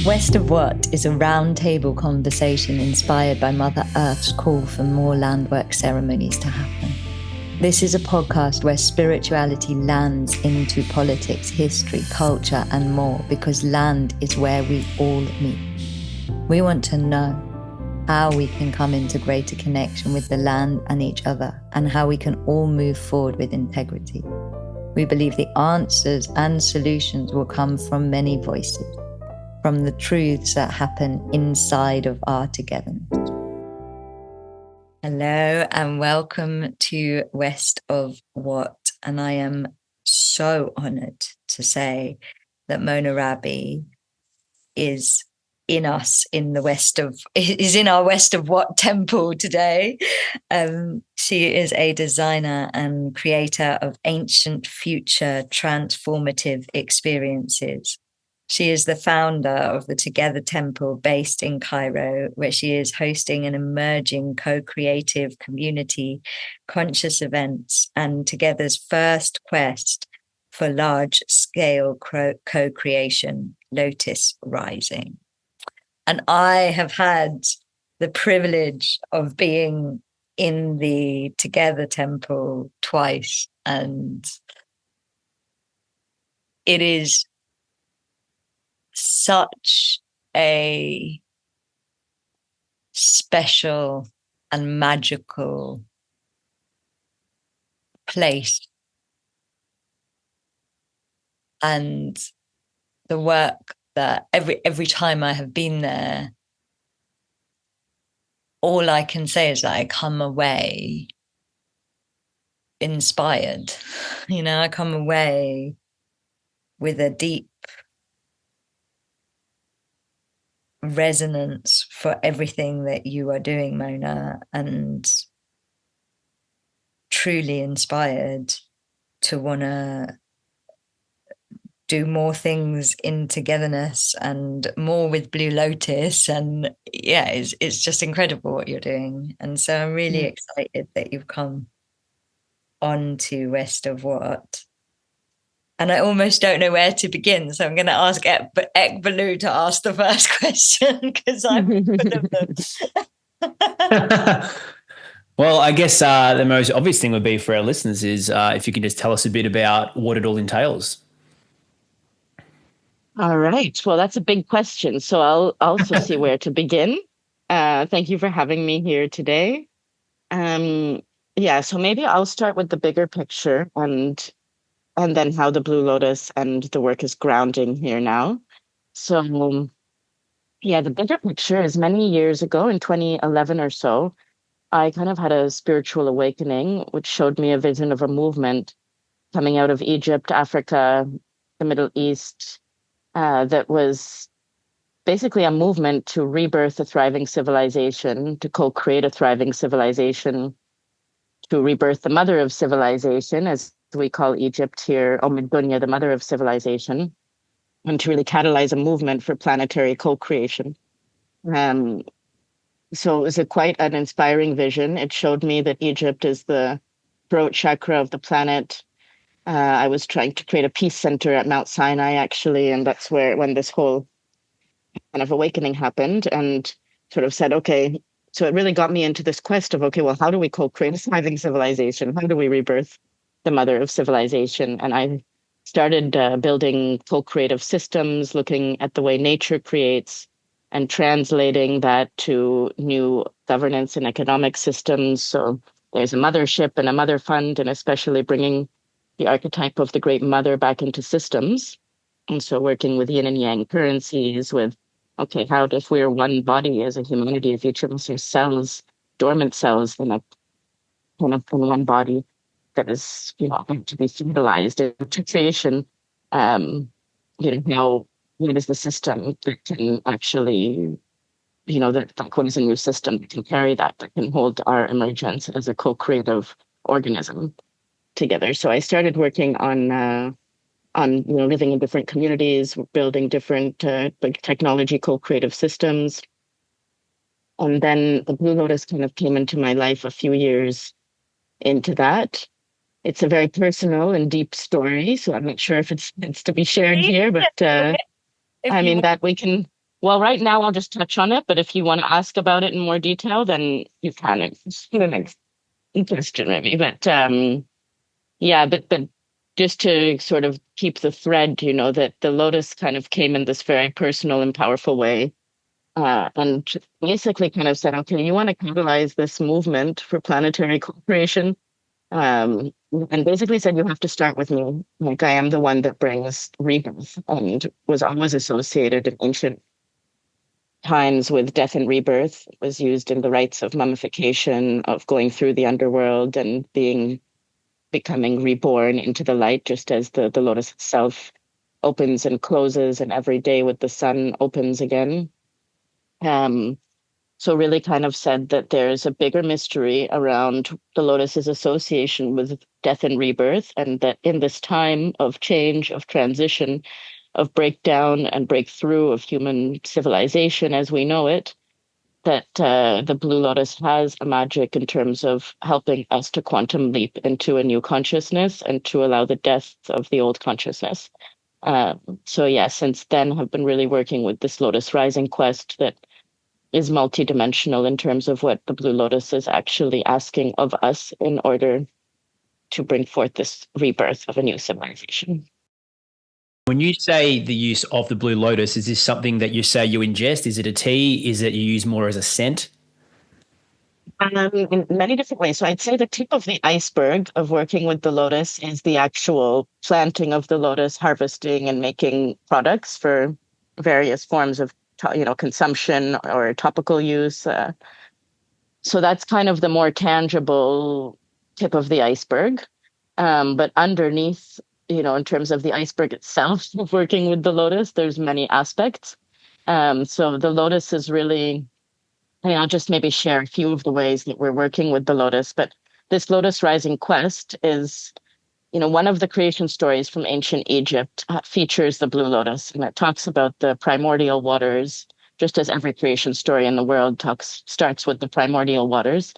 West of What is a round-table conversation inspired by Mother Earth's call for more landwork ceremonies to happen. This is a podcast where spirituality lands into politics, history, culture, and more because land is where we all meet. We want to know how we can come into greater connection with the land and each other, and how we can all move forward with integrity. We believe the answers and solutions will come from many voices, from the truths that happen inside of our togetherness. Hello and welcome to West of What. And I am so honored to say that Mona Rabie is in us in the is in our West of What temple today. She is a designer and creator of ancient future transformative experiences. She is the founder of the Together Temple based in Cairo, where she is hosting an emerging co-creative community, conscious events, and Together's first quest for large-scale co-creation, Lotus Rising. And I have had the privilege of being in the Together Temple twice, and it is such a special and magical place. And the work that every time I have been there, all I can say is that I come away inspired. I come away with a deep resonance for everything that you are doing, Mona, and truly inspired to want to do more things in togetherness and more with Blue Lotus. And yeah, it's just incredible what you're doing. And so I'm really excited that you've come on to West of What. And I almost don't know where to begin. So I'm going to ask Ekbalu to ask the first question because I'm full of them. Well, I guess the most obvious thing would be for our listeners is if you can just tell us a bit about what it all entails. All right. Well, that's a big question. So I'll also see where to begin. Thank you for having me here today. So maybe I'll start with the bigger picture and then how the Blue Lotus and the work is grounding here now. So the bigger picture is many years ago in 2011 or so, I kind of had a spiritual awakening, which showed me a vision of a movement coming out of Egypt, Africa, the Middle East, that was basically a movement to rebirth a thriving civilization, to co-create a thriving civilization, to rebirth the mother of civilization, as we call Egypt here, Dunya, the mother of civilization, and to really catalyze a movement for planetary co-creation. So it was quite an inspiring vision. It showed me that Egypt is the throat chakra of the planet. I was trying to create a peace center at Mount Sinai, actually, and that's when this whole kind of awakening happened, and sort of said, okay, so it really got me into this quest of, okay, well, how do we co-create a thriving civilization? How do we rebirth the mother of civilization? And I started building co-creative systems, looking at the way nature creates and translating that to new governance and economic systems. So there's a mothership and a mother fund, and especially bringing the archetype of the great mother back into systems. And so working with yin and yang currencies, with, okay, how if we're one body as a humanity, if each of us are cells, dormant cells in in one body that is, going to be utilized into creation, how what is the system that can actually, what is a new system that can carry that can hold our emergence as a co-creative organism together. So I started working on living in different communities, building different technology co-creative systems. And then the Blue Lotus kind of came into my life a few years into that. It's a very personal and deep story, so I'm not sure if it's to be shared here, but that we can Well, right now I'll just touch on it, but if you want to ask about it in more detail, then you can. It's the next question, maybe. But yeah, but just to sort of keep the thread, that the Lotus kind of came in this very personal and powerful way, and basically kind of said, okay, you want to catalyze this movement for planetary cooperation, and basically said you have to start with me. Like I am the one that brings rebirth, and was always associated in ancient times with death and rebirth. It was used in the rites of mummification, of going through the underworld and becoming reborn into the light, just as the lotus itself opens and closes, and every day with the sun opens again. Um, so really kind of said that there's a bigger mystery around the lotus's association with death and rebirth, and that in this time of change, of transition, of breakdown and breakthrough of human civilization as we know it, that the Blue Lotus has a magic in terms of helping us to quantum leap into a new consciousness and to allow the death of the old consciousness. So yeah, since then have been really working with this Lotus Rising Quest that is multidimensional in terms of what the Blue Lotus is actually asking of us in order to bring forth this rebirth of a new civilization. When you say the use of the Blue Lotus, is this something that you say you ingest? Is it a tea? Is it you use more as a scent? In many different ways. So I'd say the tip of the iceberg of working with the lotus is the actual planting of the lotus, harvesting and making products for various forms of consumption or topical use. So that's kind of the more tangible tip of the iceberg. But underneath, in terms of the iceberg itself of working with the lotus, there's many aspects. So the lotus is really, I'll just maybe share a few of the ways that we're working with the lotus. But this Lotus Rising Quest is, one of the creation stories from ancient Egypt features the Blue Lotus, and it talks about the primordial waters, just as every creation story in the world starts with the primordial waters,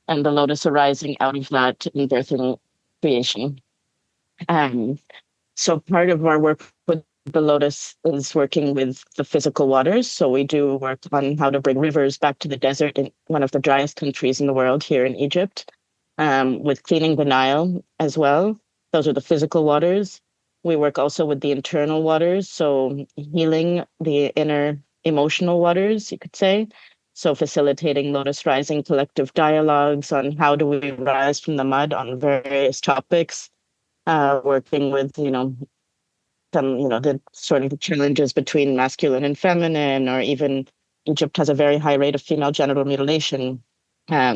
and the lotus arising out of that and birthing creation. Um, so part of our work with the lotus is working with the physical waters. So we do work on how to bring rivers back to the desert in one of the driest countries in the world, here in Egypt, with cleaning the Nile as well. Those are the physical waters. We work also with the internal waters, so healing the inner emotional waters, you could say. So facilitating Lotus Rising collective dialogues on how do we rise from the mud on various topics, working with, some, the sort of challenges between masculine and feminine, or even Egypt has a very high rate of female genital mutilation.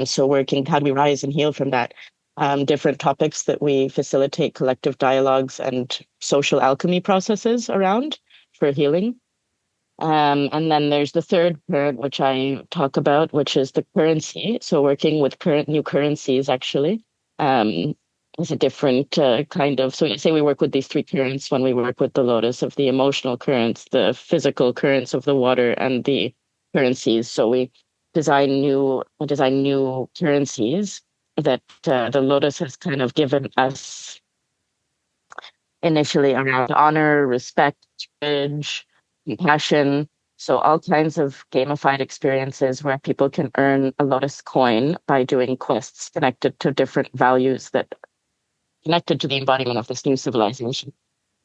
So working, how do we rise and heal from that? Different topics that we facilitate collective dialogues and social alchemy processes around for healing. And then there's the third part, which I talk about, which is the currency. So working with new currencies, actually. Is a different kind of, so say we work with these three currents when we work with the lotus, of the emotional currents, the physical currents of the water, and the currencies. So we design new currencies that the lotus has kind of given us initially around honor, respect, courage, compassion. So all kinds of gamified experiences where people can earn a lotus coin by doing quests connected to different values that connected to the embodiment of this new civilization.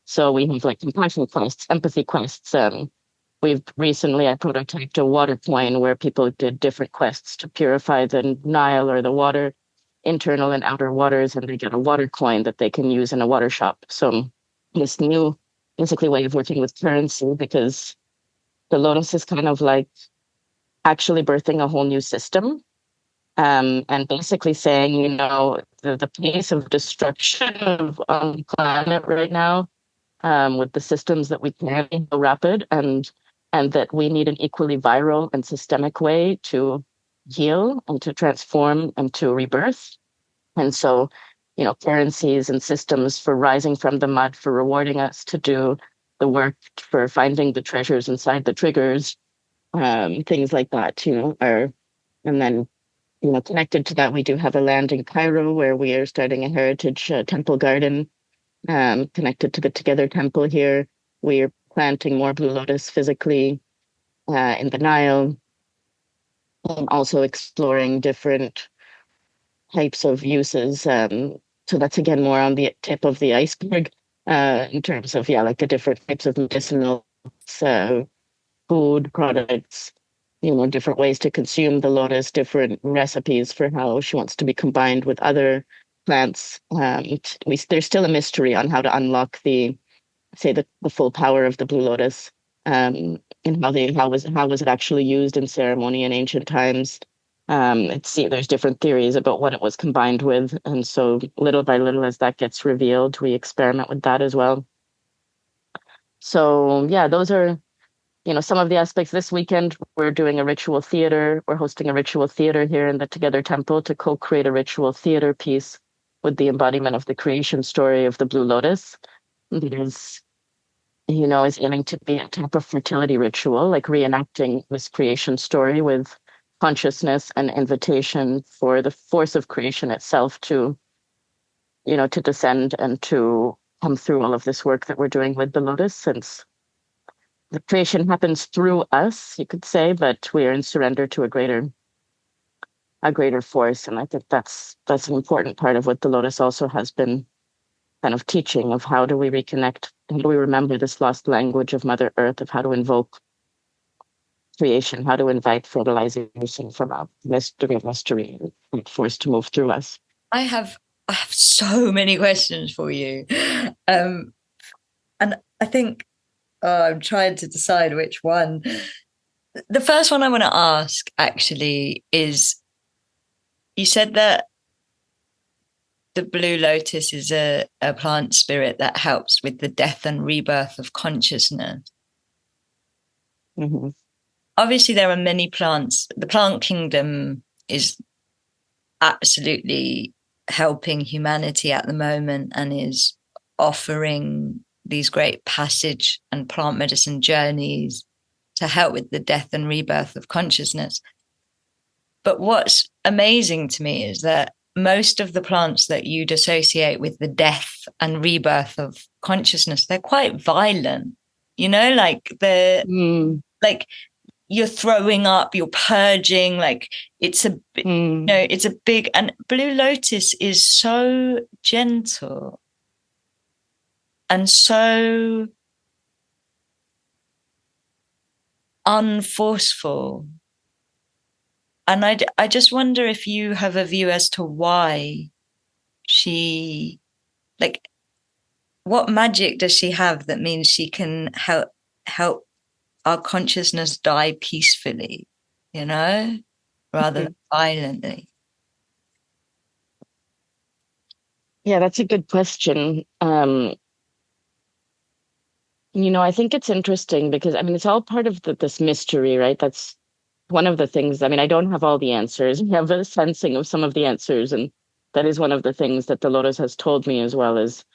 So we have like compassion quests, empathy quests. We've recently, I prototyped a water coin where people did different quests to purify the Nile or the water, internal and outer waters, and they get a water coin that they can use in a water shop. So this new, basically, way of working with currency, because the lotus is kind of like actually birthing a whole new system. And basically saying, the pace of destruction on the planet right now, with the systems that we can be so rapid, and that we need an equally viral and systemic way to heal and to transform and to rebirth. And so, currencies and systems for rising from the mud, for rewarding us to do the work, for finding the treasures inside the triggers, things like that, are, and then connected to that, we do have a land in Cairo where we are starting a heritage temple garden, connected to the Together Temple here. We are planting more Blue Lotus physically. in the Nile, and also exploring different types of uses. So that's again more on the tip of the iceberg in terms of, like the different types of medicinal food products, different ways to consume the lotus, different recipes for how she wants to be combined with other plants. There's still a mystery on how to unlock the full power of the blue lotus, and how was it actually used in ceremony in ancient times. There's different theories about what it was combined with, and so little by little, as that gets revealed, we experiment with that as well. So yeah, those are some of the aspects. This weekend, we're doing a ritual theater. We're hosting a ritual theater here in the Together Temple to co-create a ritual theater piece with the embodiment of the creation story of the Blue Lotus. It is aiming to be a type of fertility ritual, like reenacting this creation story with consciousness and invitation for the force of creation itself to descend and to come through all of this work that we're doing with the lotus, since the creation happens through us, you could say, but we are in surrender to a greater force. And I think that's an important part of what the lotus also has been kind of teaching, of how do we reconnect, how do we remember this lost language of Mother Earth, of how to invoke creation, how to invite fertilization from a mystery force to move through us. I have so many questions for you. And I think I'm trying to decide which one. The first one I want to ask actually is, you said that the Blue Lotus is a plant spirit that helps with the death and rebirth of consciousness. Mm-hmm. Obviously, there are many plants. The plant kingdom is absolutely helping humanity at the moment and is offering these great passage and plant medicine journeys to help with the death and rebirth of consciousness. But what's amazing to me is that most of the plants that you'd associate with the death and rebirth of consciousness, they're quite violent, like like you're throwing up, you're purging, like it's it's a big, and Blue Lotus is so gentle and so unforceful. And I just wonder if you have a view as to why she, like, what magic does she have that means she can help our consciousness die peacefully, rather than violently? Yeah, that's a good question. I think it's interesting because, it's all part of this mystery, right? That's one of the things. I don't have all the answers. I have a sensing of some of the answers. And that is one of the things that the Lotus has told me as well, is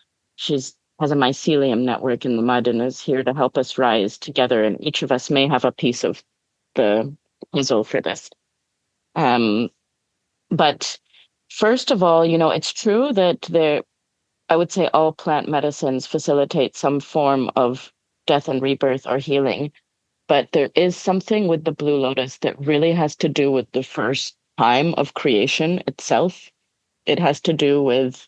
has a mycelium network in the mud and is here to help us rise together. And each of us may have a piece of the puzzle for this. But first of all, it's true that I would say all plant medicines facilitate some form of death and rebirth or healing. But there is something with the Blue Lotus that really has to do with the first time of creation itself. It has to do with,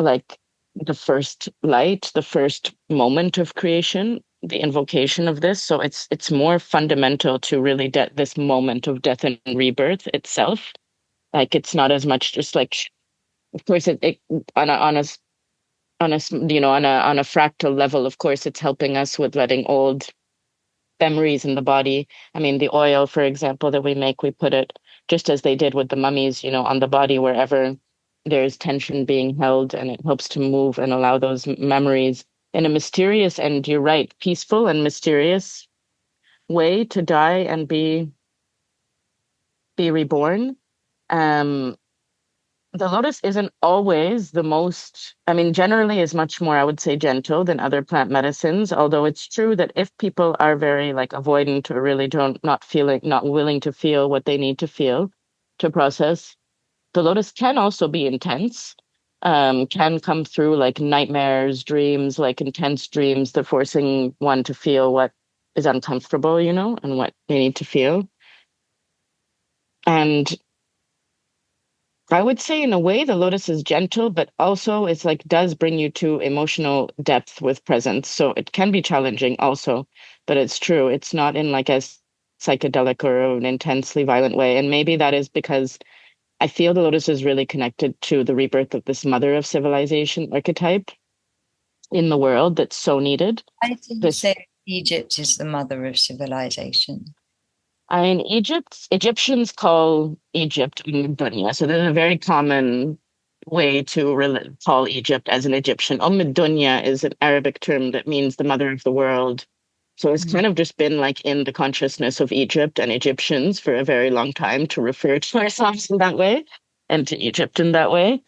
like, the first light, the first moment of creation, the invocation of this. So it's more fundamental to really this moment of death and rebirth itself. Like, it's not as much just like, of course, it on a fractal level, of course, it's helping us with letting old memories in the body. The oil, for example, that we make, we put it, just as they did with the mummies, on the body wherever there's tension being held, and it helps to move and allow those memories in a mysterious, and you're right, peaceful and mysterious way to die and be reborn. The lotus isn't always the most, generally is much more, I would say, gentle than other plant medicines. Although it's true that if people are very avoidant or really not willing to feel what they need to feel to process, the lotus can also be intense, can come through like nightmares, dreams, like intense dreams, the forcing one to feel what is uncomfortable, and what they need to feel. And I would say in a way the lotus is gentle, but also it's like does bring you to emotional depth with presence. So it can be challenging also, but it's true. It's not in like a psychedelic or an intensely violent way. And maybe that is because I feel the lotus is really connected to the rebirth of this mother of civilization archetype in the world that's so needed. I think you This say Egypt is the mother of civilization. in Egyptians call Egypt Dunya. So there's a very common way to call Egypt as an Egyptian. Dunya is an Arabic term that means the mother of the world. So it's kind of just been like in the consciousness of Egypt and Egyptians for a very long time to refer to ourselves in that way and to Egypt in that way.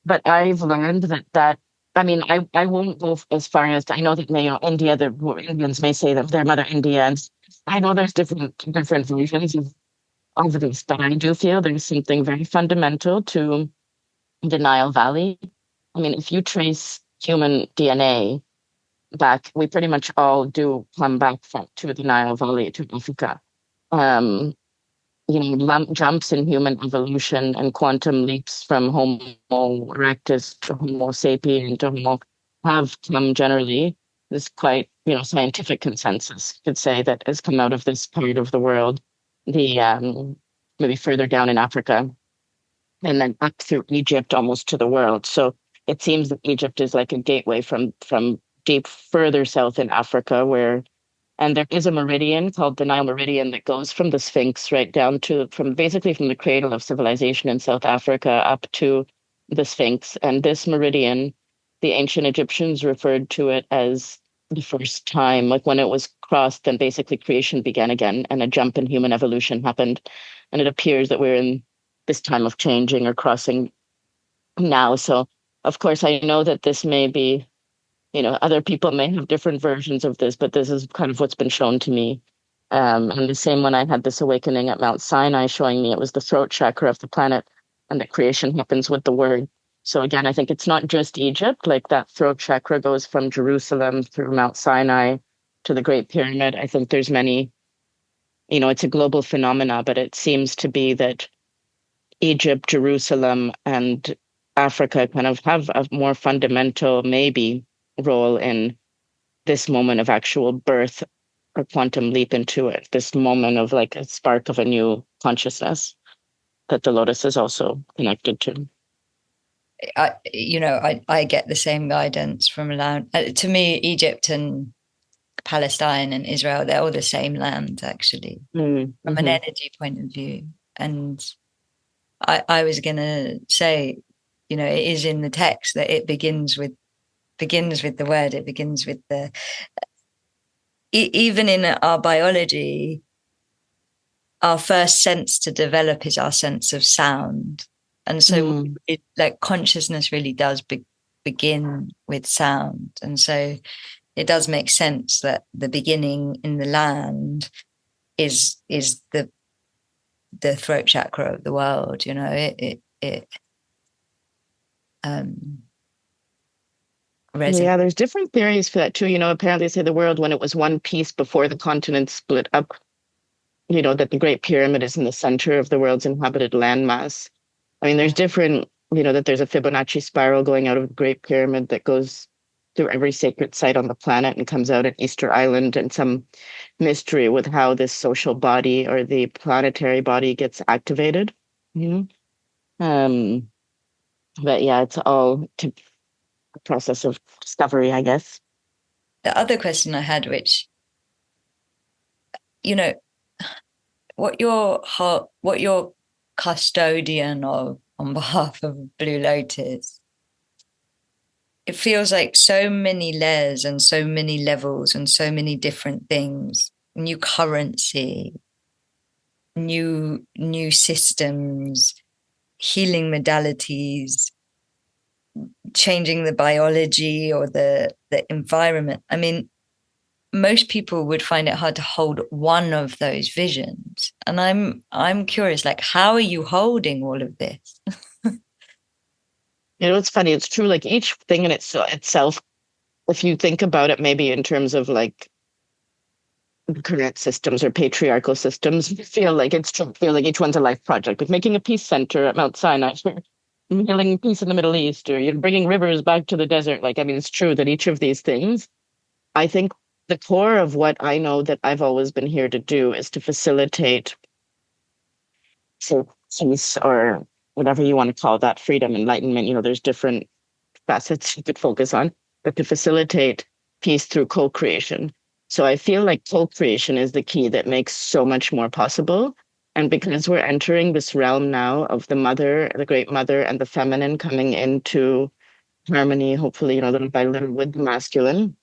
But I've learned that I mean, I won't go as far as I know that India, the Indians may say that they're Mother India, and I know there's different versions of this, but I do feel there's something very fundamental to the Nile Valley. I mean, if you trace human DNA back, we pretty much all do come back to the Nile Valley, to Africa. Um, jumps in human evolution and quantum leaps from Homo erectus to Homo sapien to Homo have come generally. This quite, scientific consensus could say that has come out of this part of the world, the maybe further down in Africa, and then up through Egypt almost to the world. So it seems that Egypt is like a gateway from deep further south in Africa, and there is a meridian called the Nile Meridian that goes from the Sphinx right down from the cradle of civilization in South Africa up to the Sphinx. And this meridian, the ancient Egyptians referred to it as the first time, like when it was crossed, then basically creation began again and a jump in human evolution happened. And it appears that we're in this time of changing or crossing now. So, of course, I know that this may be other people may have different versions of this, but this is kind of what's been shown to me. And the same when I had this awakening at Mount Sinai, showing me it was the throat chakra of the planet and that creation happens with the word. So again, I think it's not just Egypt, like that throat chakra goes from Jerusalem through Mount Sinai to the Great Pyramid. I think there's many, it's a global phenomena, but it seems to be that Egypt, Jerusalem, and Africa kind of have a more fundamental, maybe, role in this moment of actual birth or quantum leap into it, this moment of like a spark of a new consciousness that the lotus is also connected to. I get the same guidance from land. To me, Egypt and Palestine and Israel, they're all the same land, actually, from an energy point of view. And I was going to say, it is in the text that it begins with the word. It begins with even in our biology, our first sense to develop is our sense of sound. And so consciousness really does begin with sound. And so it does make sense that the beginning in the land is the throat chakra of the world. Yeah, there's different theories for that too. Apparently they say the world, when it was one piece before the continents split up, that the Great Pyramid is in the center of the world's inhabited landmass. I mean, there's different, that there's a Fibonacci spiral going out of the Great Pyramid that goes through every sacred site on the planet and comes out at Easter Island, and some mystery with how this social body or the planetary body gets activated. But yeah, it's all a process of discovery, I guess. The other question I had, which, what your custodian of on behalf of Blue Lotus, it feels like so many layers and so many levels and so many different things, new currency, new systems, healing modalities, changing the biology or the environment. I mean, most people would find it hard to hold one of those visions. And I'm curious, like, how are you holding all of this? It's funny. It's true. Like each thing in itself, if you think about it, maybe in terms of like current systems or patriarchal systems feel like each one's a life project. Like making a peace center at Mount Sinai, healing peace in the Middle East, or you're bringing rivers back to the desert. Like, I mean, it's true that each of these things, I think the core of what I know that I've always been here to do is to facilitate peace, or whatever you want to call that, freedom, enlightenment. There's different facets you could focus on, but to facilitate peace through co-creation. So I feel like co-creation is the key that makes so much more possible. And because we're entering this realm now of the mother, the great mother, and the feminine coming into harmony, hopefully, little by little with the masculine,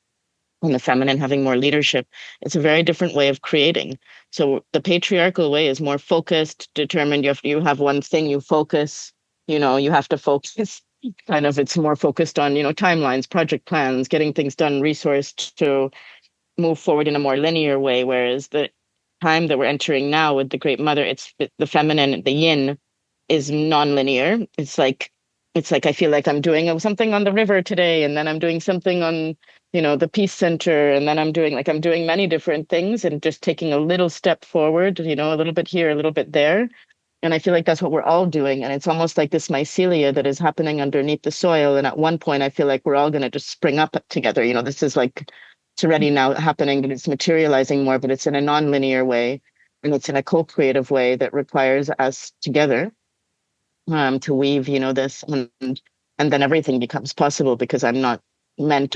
and the feminine having more leadership, it's a very different way of creating. So the patriarchal way is more focused, determined. You have one thing, you focus, you have to focus. Kind of, it's more focused on, timelines, project plans, getting things done, resourced to move forward in a more linear way. Whereas the time that we're entering now with the Great Mother, it's the feminine, the yin, is non-linear. It's like I feel like I'm doing something on the river today, and then I'm doing something on, the Peace Center, and then I'm doing many different things and just taking a little step forward, a little bit here, a little bit there. And I feel like that's what we're all doing. And it's almost like this mycelia that is happening underneath the soil. And at one point, I feel like we're all going to just spring up together. This is like, it's already now happening, and it's materializing more, but it's in a non-linear way. And it's in a co-creative way that requires us together to weave, this. And then everything becomes possible, because I'm not meant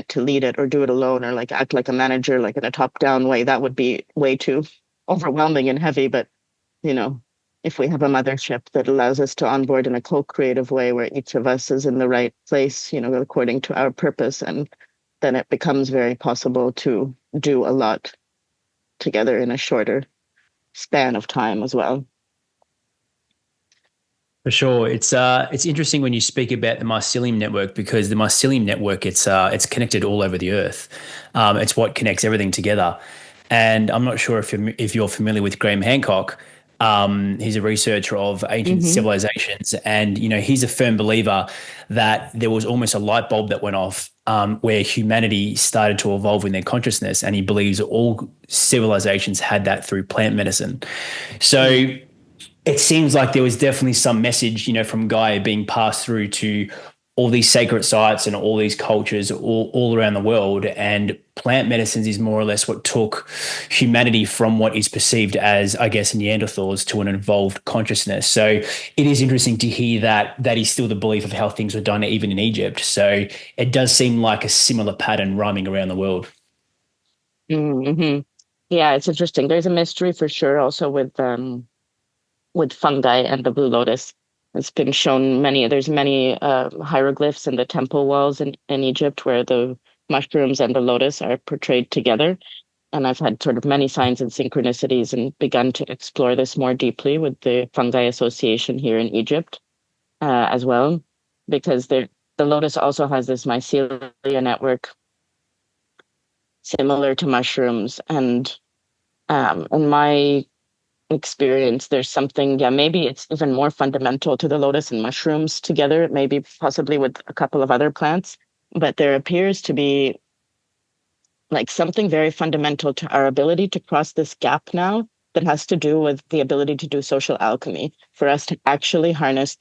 to lead it or do it alone, or like act like a manager, like in a top-down way. That would be way too overwhelming and heavy. But if we have a mothership that allows us to onboard in a co-creative way where each of us is in the right place, according to our purpose, and then it becomes very possible to do a lot together in a shorter span of time as well. For sure. It's interesting when you speak about the mycelium network, because the mycelium network, it's connected all over the earth. It's what connects everything together. And I'm not sure if you're familiar with Graham Hancock. He's a researcher of ancient civilizations, and he's a firm believer that there was almost a light bulb that went off where humanity started to evolve in their consciousness, and he believes all civilizations had that through plant medicine. So it seems like there was definitely some message, from Gaia being passed through to all these sacred sites and all these cultures all around the world. And plant medicines is more or less what took humanity from what is perceived as, I guess, Neanderthals to an evolved consciousness. So it is interesting to hear that is still the belief of how things were done even in Egypt. So it does seem like a similar pattern rhyming around the world. Mm-hmm. Yeah, it's interesting. There's a mystery for sure also with fungi and the Blue Lotus. It's been shown there's many hieroglyphs in the temple walls in Egypt where the mushrooms and the lotus are portrayed together. And I've had sort of many signs and synchronicities and begun to explore this more deeply with the Fungi Association here in Egypt as well, because the lotus also has this mycelia network similar to mushrooms. And in my experience, there's something, maybe it's even more fundamental to the lotus and mushrooms together, maybe possibly with a couple of other plants, but there appears to be like something very fundamental to our ability to cross this gap now that has to do with the ability to do social alchemy, for us to actually harness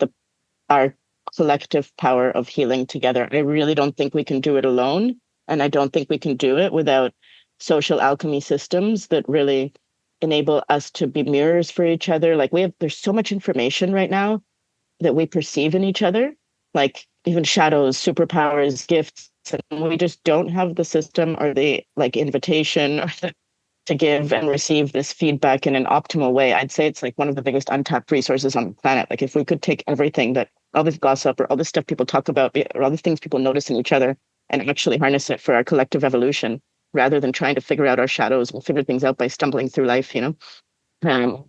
our collective power of healing together. I really don't think we can do it alone, and I don't think we can do it without social alchemy systems that really enable us to be mirrors for each other. Like there's so much information right now that we perceive in each other, like even shadows, superpowers, gifts, and we just don't have the system or the invitation to give and receive this feedback in an optimal way. I'd say it's like one of the biggest untapped resources on the planet. Like if we could take everything all this gossip or all this stuff people talk about or all the things people notice in each other and actually harness it for our collective evolution, rather than trying to figure out our shadows. We'll figure things out by stumbling through life, So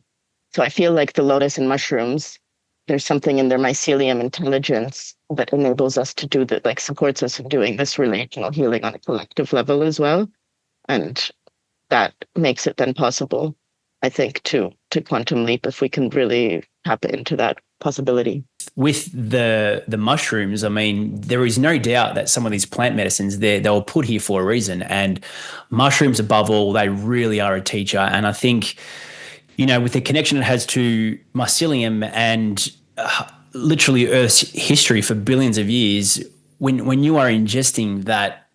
I feel like the lotus and mushrooms, there's something in their mycelium intelligence that enables us to do that, supports us in doing this relational healing on a collective level as well. And that makes it then possible, I think, to quantum leap if we can really tap into that possibility. With the mushrooms, I mean, there is no doubt that some of these plant medicines, they were put here for a reason. And mushrooms, above all, they really are a teacher. And I think, with the connection it has to mycelium and literally Earth's history for billions of years, when you are ingesting that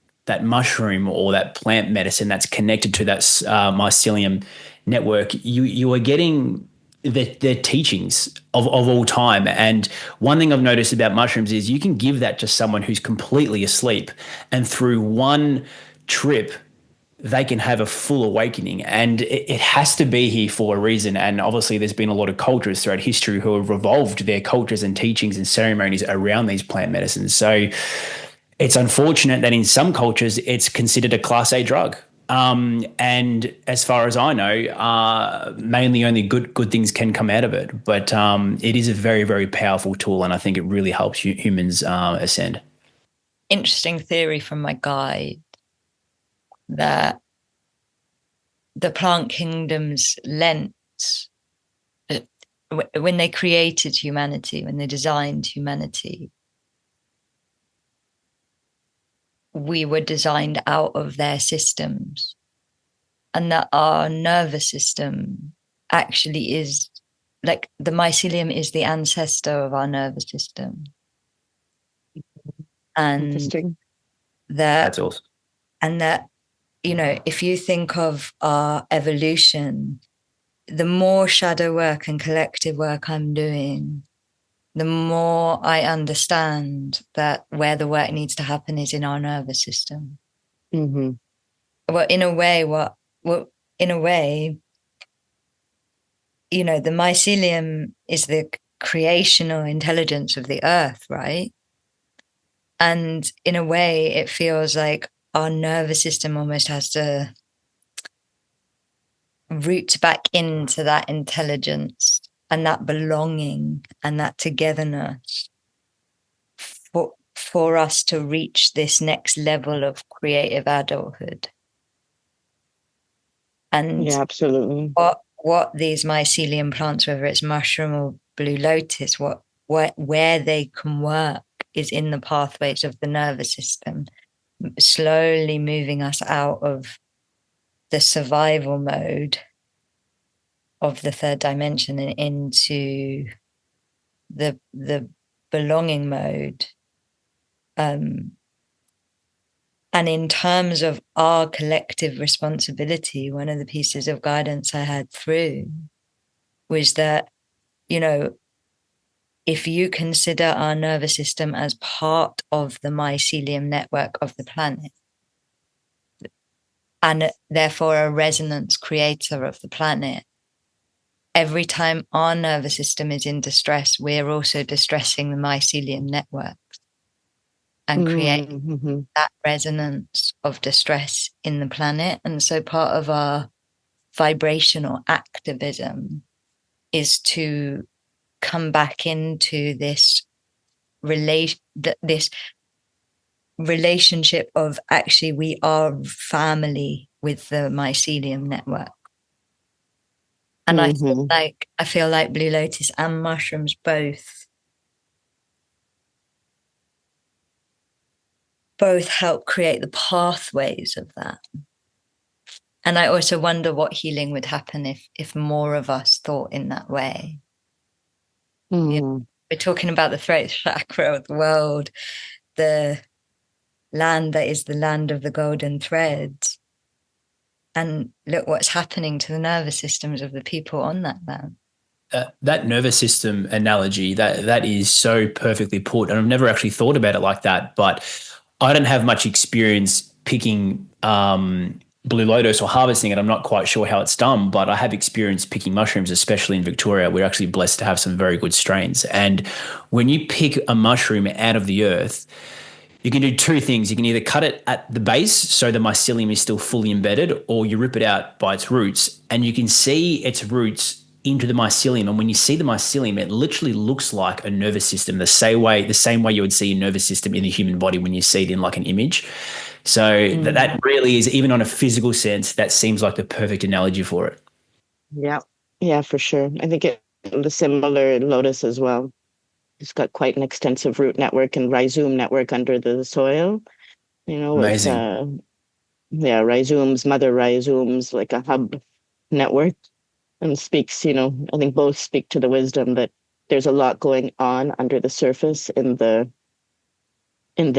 mushroom or that plant medicine that's connected to that mycelium network, you are getting the teachings of all time. And one thing I've noticed about mushrooms is you can give that to someone who's completely asleep, and through one trip, they can have a full awakening. And it has to be here for a reason. And obviously there's been a lot of cultures throughout history who have revolved their cultures and teachings and ceremonies around these plant medicines. So it's unfortunate that in some cultures it's considered a Class A drug. And as far as I know, mainly only good things can come out of it. But it is a very, very powerful tool, and I think it really helps humans ascend. Interesting theory from my guide that the plant kingdom's lens, when they created humanity, when they designed humanity, we were designed out of their systems, and that our nervous system actually is like the mycelium is the ancestor of our nervous system. And Interesting. That's awesome. And that, if you think of our evolution, the more shadow work and collective work I'm doing, the more I understand that where the work needs to happen is in our nervous system. Mm-hmm. Well, in a way, the mycelium is the creational intelligence of the earth, right? And in a way, it feels like our nervous system almost has to root back into that intelligence and that belonging and that togetherness for us to reach this next level of creative adulthood. And yeah, absolutely. What these mycelium plants, whether it's mushroom or blue lotus, where they can work is in the pathways of the nervous system, slowly moving us out of the survival mode of the third dimension and into the belonging mode. And in terms of our collective responsibility, one of the pieces of guidance I had through was that, if you consider our nervous system as part of the mycelium network of the planet, and therefore a resonance creator of the planet, every time our nervous system is in distress, we're also distressing the mycelium networks and creating that resonance of distress in the planet. And so part of our vibrational activism is to come back into this relationship of actually we are family with the mycelium network. And I feel like Blue Lotus and mushrooms both help create the pathways of that. And I also wonder what healing would happen if more of us thought in that way. We're talking about the throat chakra of the world, the land that is the land of the golden thread. And look what's happening to the nervous systems of the people on that land. That nervous system analogy, that is so perfectly put. And I've never actually thought about it like that, but I don't have much experience picking Blue Lotus or harvesting it. I'm not quite sure how it's done, but I have experience picking mushrooms, especially in Victoria. We're actually blessed to have some very good strains. And when you pick a mushroom out of the earth, you can do two things. You can either cut it at the base so the mycelium is still fully embedded, or you rip it out by its roots, and you can see its roots into the mycelium. And when you see the mycelium, it literally looks like a nervous system, the same way you would see a nervous system in the human body when you see it in like an image. So that really is, even on a physical sense, that seems like the perfect analogy for it. Yeah, for sure. I think it the similar lotus as well. It's got quite an extensive root network and rhizome network under the soil, with Amazing. rhizomes, mother rhizomes, like a hub network, and speaks, I think both speak to the wisdom that there's a lot going on under the surface in the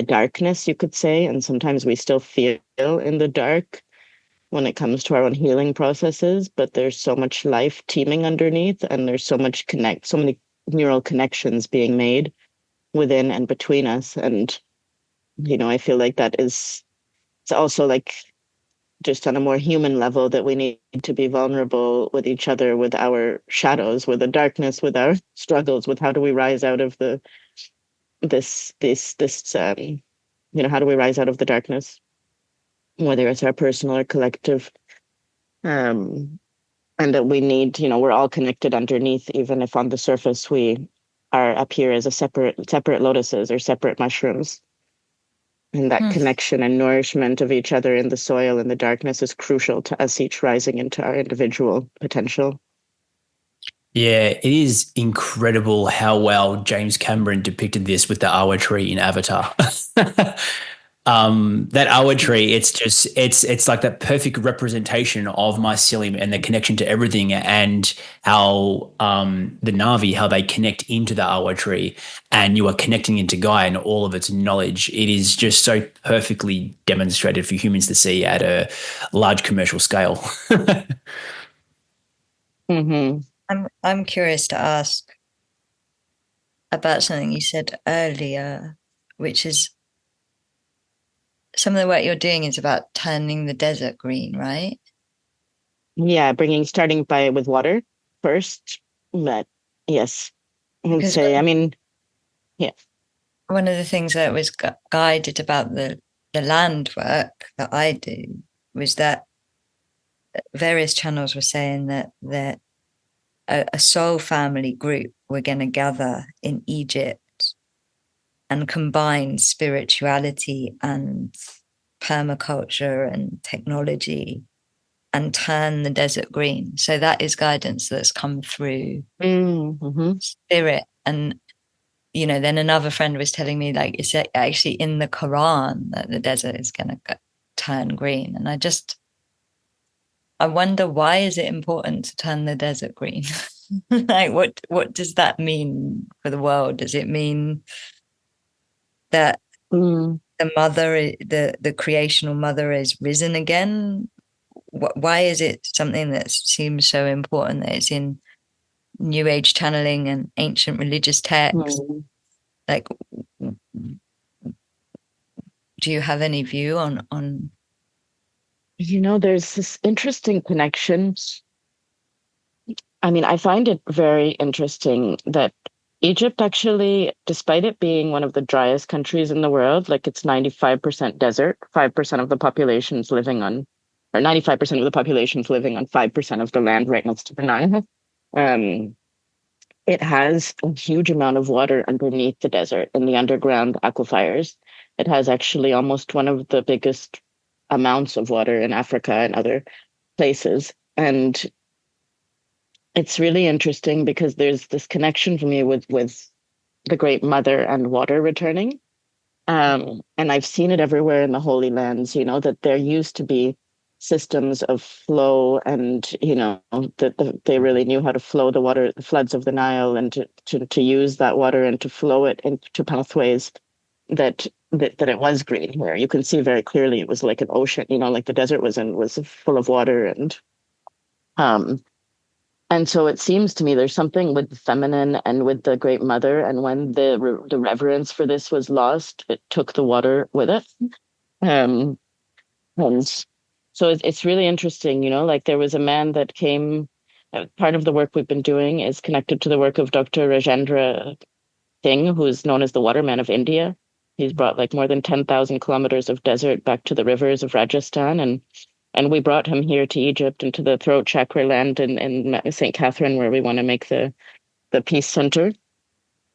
darkness, you could say, and sometimes we still feel in the dark when it comes to our own healing processes, but there's so much life teeming underneath, and there's so many neural connections being made within and between us. And, I feel like it's also like just on a more human level that we need to be vulnerable with each other, with our shadows, with the darkness, with our struggles, with how do we rise out of how do we rise out of the darkness, whether it's our personal or collective. And that we need, we're all connected underneath, even if on the surface we are up here as a separate lotuses or separate mushrooms. And that connection and nourishment of each other in the soil and the darkness is crucial to us each rising into our individual potential. Yeah, it is incredible how well James Cameron depicted this with the awa tree in Avatar. That awa tree, it's like that perfect representation of mycelium and the connection to everything, and how the Navi, how they connect into the awa tree, and you are connecting into Gaia and all of its knowledge. It is just so perfectly demonstrated for humans to see at a large commercial scale. Mm-hmm. I'm curious to ask about something you said earlier, which is some of the work you're doing is about turning the desert green, right? Yeah, starting with water first, but yes, I would say, yeah. One of the things that was guided about the land work that I do was that various channels were saying that a soul family group were going to gather in Egypt and combine spirituality and permaculture and technology and turn the desert green. So that is guidance that's come through spirit. And, then another friend was telling me, like, it's actually in the Quran that the desert is going to turn green. And I wonder, why is it important to turn the desert green? Like, what does that mean for the world? Does it mean that the mother, the creational mother, is risen again? Why is it something that seems so important that it's in New Age channeling and ancient religious texts? Like, do you have any view on? There's this interesting connection. I find it very interesting that Egypt actually, despite it being one of the driest countries in the world, like it's 95% desert, 5% of the population's living on, or 95% of the population's living on 5% of the land right next to the Nile. It has a huge amount of water underneath the desert in the underground aquifers. It has actually almost one of the biggest amounts of water in Africa and other places. And it's really interesting because there's this connection for me with the Great Mother and water returning. And I've seen it everywhere in the Holy Lands, that there used to be systems of flow, and, that they really knew how to flow the water, the floods of the Nile, and to use that water and to flow it into pathways that it was green here. You can see very clearly it was like an ocean, like the desert was full of water. And so it seems to me there's something with the feminine and with the Great Mother. And when the reverence for this was lost, it took the water with it. And so it's really interesting, like there was a man that came, part of the work we've been doing is connected to the work of Dr. Rajendra Singh, who is known as the Waterman of India. He's brought like more than 10,000 kilometers of desert back to the rivers of Rajasthan. And we brought him here to Egypt and to the throat chakra land in St. Catherine, where we want to make the Peace Center.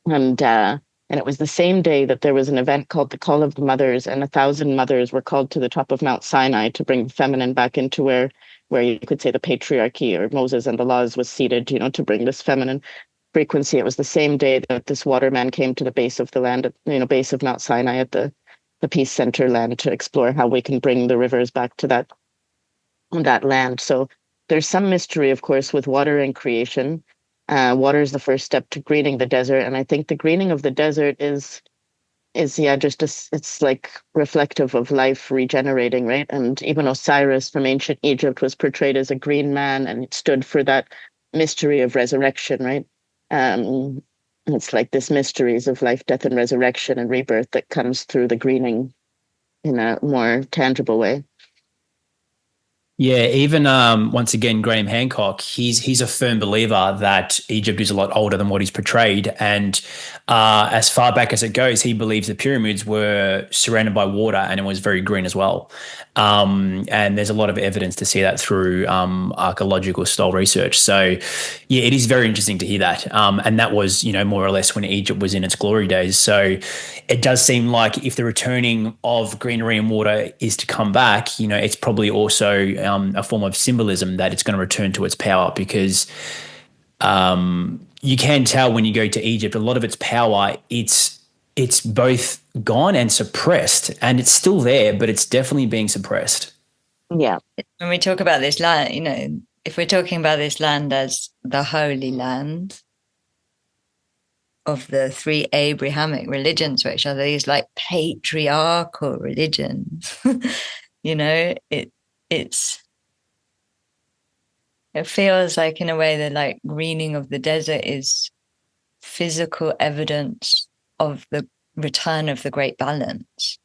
And it was the same day that there was an event called the Call of the Mothers, and 1,000 mothers were called to the top of Mount Sinai to bring the feminine back into where you could say the patriarchy or Moses and the laws was seated, to bring this feminine frequency. It was the same day that this waterman came to the base of the land, base of Mount Sinai at the Peace Center land to explore how we can bring the rivers back to that land. So there's some mystery, of course, with water and creation. Water is the first step to greening the desert, and I think the greening of the desert is it's like reflective of life regenerating, right? And even Osiris from ancient Egypt was portrayed as a green man, and it stood for that mystery of resurrection, right? It's like this mysteries of life, death, and resurrection and rebirth that comes through the greening in a more tangible way. Yeah, even once again, Graham Hancock, he's a firm believer that Egypt is a lot older than what he's portrayed, and as far back as it goes, he believes the pyramids were surrounded by water and it was very green as well. And there's a lot of evidence to see that through archaeological style research. So, yeah, it is very interesting to hear that. And that was, more or less when Egypt was in its glory days. So, it does seem like if the returning of greenery and water is to come back, it's probably also a form of symbolism that it's going to return to its power, because you can tell when you go to Egypt, a lot of its power, it's both gone and suppressed, and it's still there, but it's definitely being suppressed. Yeah. When we talk about this land, if we're talking about this land as the Holy Land of the three Abrahamic religions, which are these like patriarchal religions, it feels like, in a way, that like greening of the desert is physical evidence of the return of the great balance.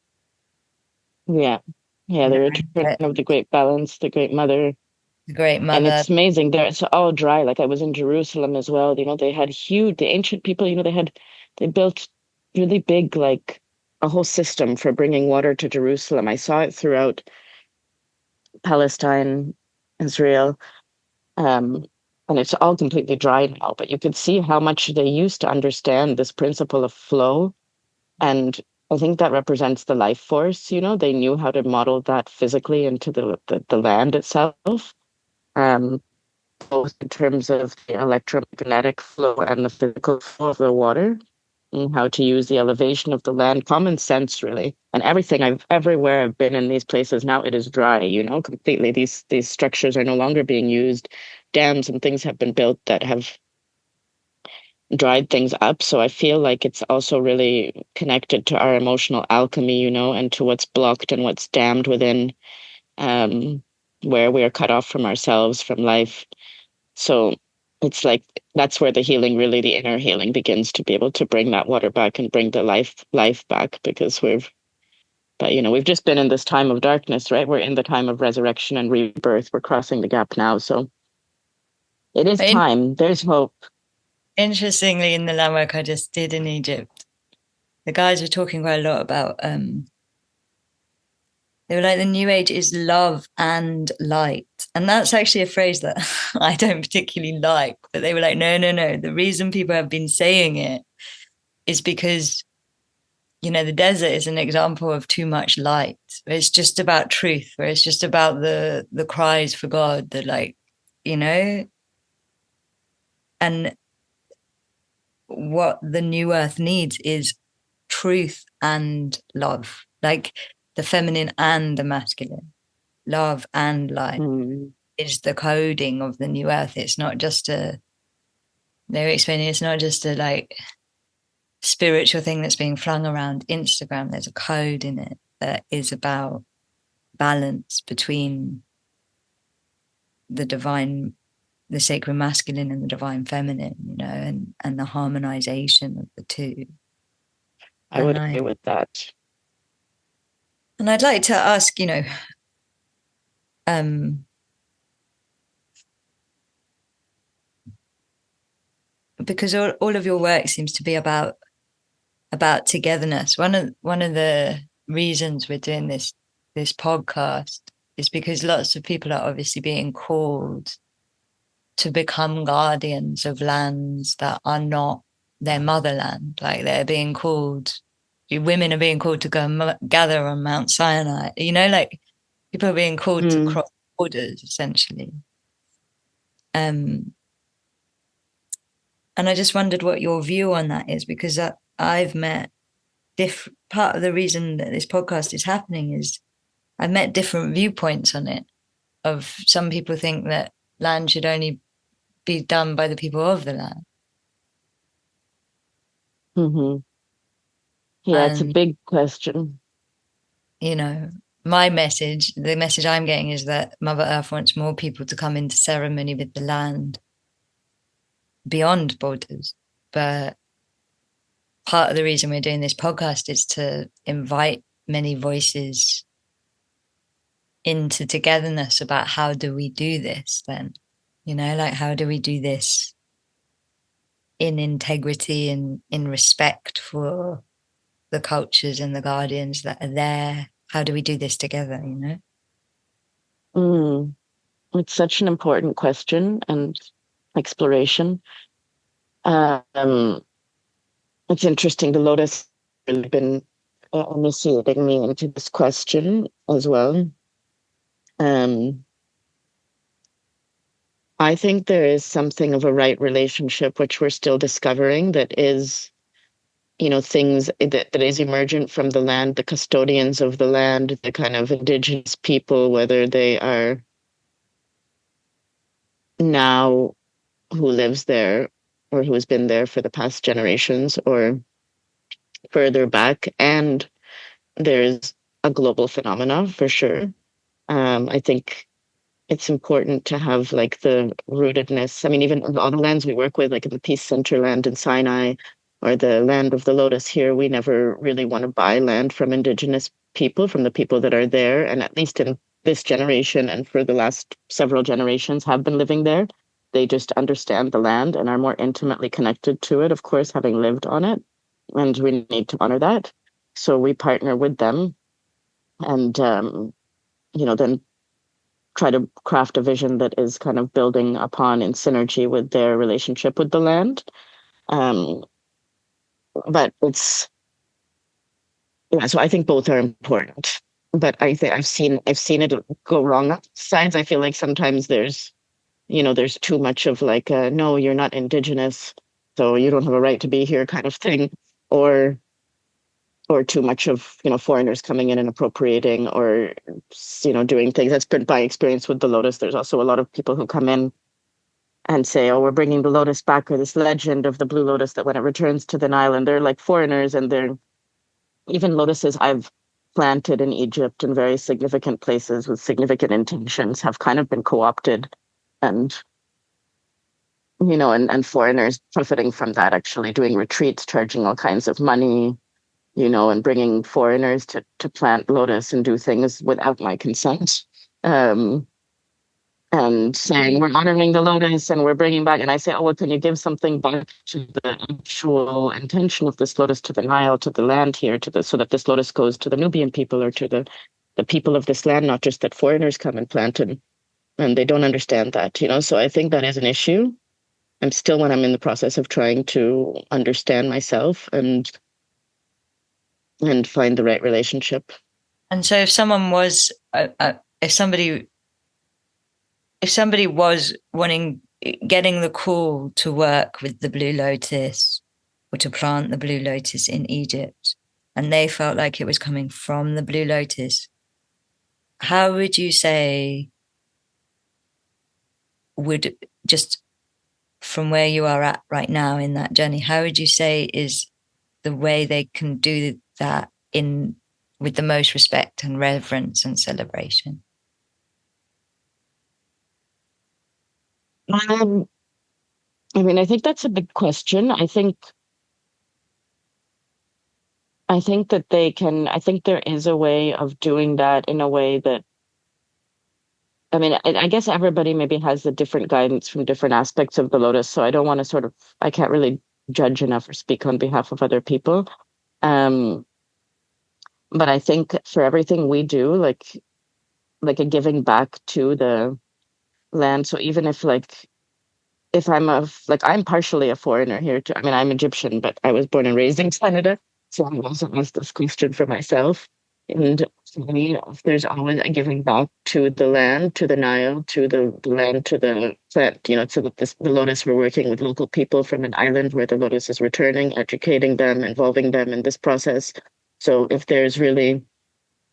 Yeah. Yeah, the return of the great balance, the great mother. The great mother. And it's amazing. There, it's all dry. Like I was in Jerusalem as well. They had the ancient people, they built really big, like a whole system for bringing water to Jerusalem. I saw it throughout Palestine, Israel. And it's all completely dry now, but you could see how much they used to understand this principle of flow. And I think that represents the life force. They knew how to model that physically into the land itself. Both in terms of the electromagnetic flow and the physical flow of the water, and how to use the elevation of the land, common sense, really. And everywhere I've been in these places now, it is dry, completely. These structures are no longer being used. Dams and things have been built that have dried things up. So I feel like it's also really connected to our emotional alchemy, and to what's blocked and what's dammed within, where we are cut off from ourselves, from life. So it's like that's where the inner healing begins, to be able to bring that water back and bring the life back, because we've just been in this time of darkness, right? We're in the time of resurrection and rebirth. We're crossing the gap now. So it is time. There's hope. Interestingly, in the land work I just did in Egypt, the guys were talking quite a lot about, they were like, the new age is love and light. And that's actually a phrase that I don't particularly like, but they were like, no. The reason people have been saying it is because, the desert is an example of too much light. Where it's just about truth, where it's just about the cries for God, and what the new earth needs is truth and love, like the feminine and the masculine, love and light is the coding of the new earth. It's not just they're explaining, it's not just a like spiritual thing that's being flung around Instagram. There's a code in it that is about balance between the divine, the sacred masculine, and the divine feminine, and the harmonization of the two. I would agree with that. And I'd like to ask, because all of your work seems to be about togetherness. One of the reasons we're doing this podcast is because lots of people are obviously being called to become guardians of lands that are not their motherland. Like they're being called, women are being called to go gather on Mount Sinai. Like people are being called to cross borders, essentially. And And I just wondered what your view on that is, because I've met part of the reason that this podcast is happening is I've met different viewpoints on it. Of some people think that land should only be done by the people of the land. Mm-hmm. Yeah, it's a big question. You know, the message I'm getting is that Mother Earth wants more people to come into ceremony with the land beyond borders. But part of the reason we're doing this podcast is to invite many voices into togetherness about how do we do this then? You know, like how do we do this in integrity and in respect for the cultures and the guardians that are there? How do we do this together, you know? It's such an important question and exploration. It's interesting. The Lotus has really been initiating me into this question as well. I think there is something of a right relationship, which we're still discovering, that is, you know, things that is emergent from the land, the custodians of the land, the kind of indigenous people, whether they are now who lives there or who has been there for the past generations or further back. And there's a global phenomena for sure. I think it's important to have like the rootedness. I mean, even all the lands we work with, like in the Peace Center land in Sinai or the land of the Lotus here, we never really want to buy land from indigenous people, from the people that are there. And at least in this generation and for the last several generations have been living there. They just understand the land and are more intimately connected to it, of course, having lived on it. And we need to honor that. So we partner with them and, you know, then try to craft a vision that is kind of building upon in synergy with their relationship with the land. But it's, yeah, so I think both are important. But I think I've seen it go wrong on sides. I feel like sometimes there's too much of like no, you're not indigenous, so you don't have a right to be here kind of thing, or too much of, you know, foreigners coming in and appropriating or, you know, doing things. That's been my experience with the Lotus. There's also a lot of people who come in and say, oh, we're bringing the Lotus back, or this legend of the Blue Lotus that when it returns to the Nile, and they're like foreigners, and they're even lotuses I've planted in Egypt in very significant places with significant intentions have kind of been co-opted and, you know, and foreigners profiting from that, actually doing retreats, charging all kinds of money, you know, and bringing foreigners to plant lotus and do things without my consent. And saying, we're honoring the lotus and we're bringing back. And I say, oh, well, can you give something back to the actual intention of this lotus, to the Nile, to the land here, so that this lotus goes to the Nubian people or to the people of this land, not just that foreigners come and plant and they don't understand that, you know. So I think that is an issue. I'm in the process of trying to understand myself and find the right relationship. And so if someone was, if somebody was getting the call to work with the Blue Lotus or to plant the Blue Lotus in Egypt, and they felt like it was coming from the Blue Lotus, how would you say would, just from where you are at right now in that journey, how would you say is the way they can do that with the most respect and reverence and celebration? I mean, I think that's a big question. I think that I think there is a way of doing that in a way that, I mean, I guess everybody maybe has a different guidance from different aspects of the Lotus. So I don't want to I can't really judge enough or speak on behalf of other people. But I think for everything we do, like a giving back to the land. So even if I'm partially a foreigner here too. I mean, I'm Egyptian, but I was born and raised in Canada. So I've also asked this question for myself. And for me, there's always a giving back to the land, to the Nile, to the land, to the plant, to the lotus. We're working with local people from an island where the lotus is returning, educating them, involving them in this process. So if there's really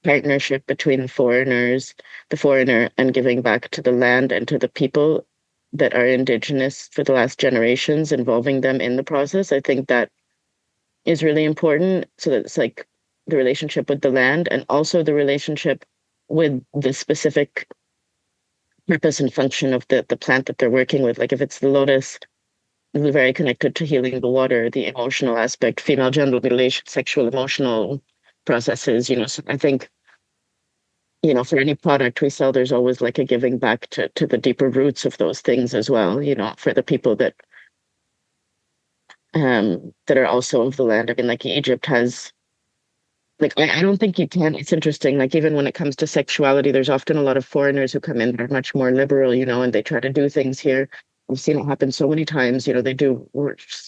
partnership between the foreigner, and giving back to the land and to the people that are indigenous for the last generations, involving them in the process, I think that is really important. So that it's like the relationship with the land and also the relationship with the specific purpose and function of the plant that they're working with. Like if it's the lotus, it's very connected to healing the water, the emotional aspect, female genital mutilation, sexual emotional processes, So I think, for any product we sell, there's always like a giving back to the deeper roots of those things as well, for the people that are also of the land. I mean, like Egypt has, like, I don't think you can. It's interesting. Like, even when it comes to sexuality, there's often a lot of foreigners who come in that are much more liberal, and they try to do things here. I've seen it happen so many times. They do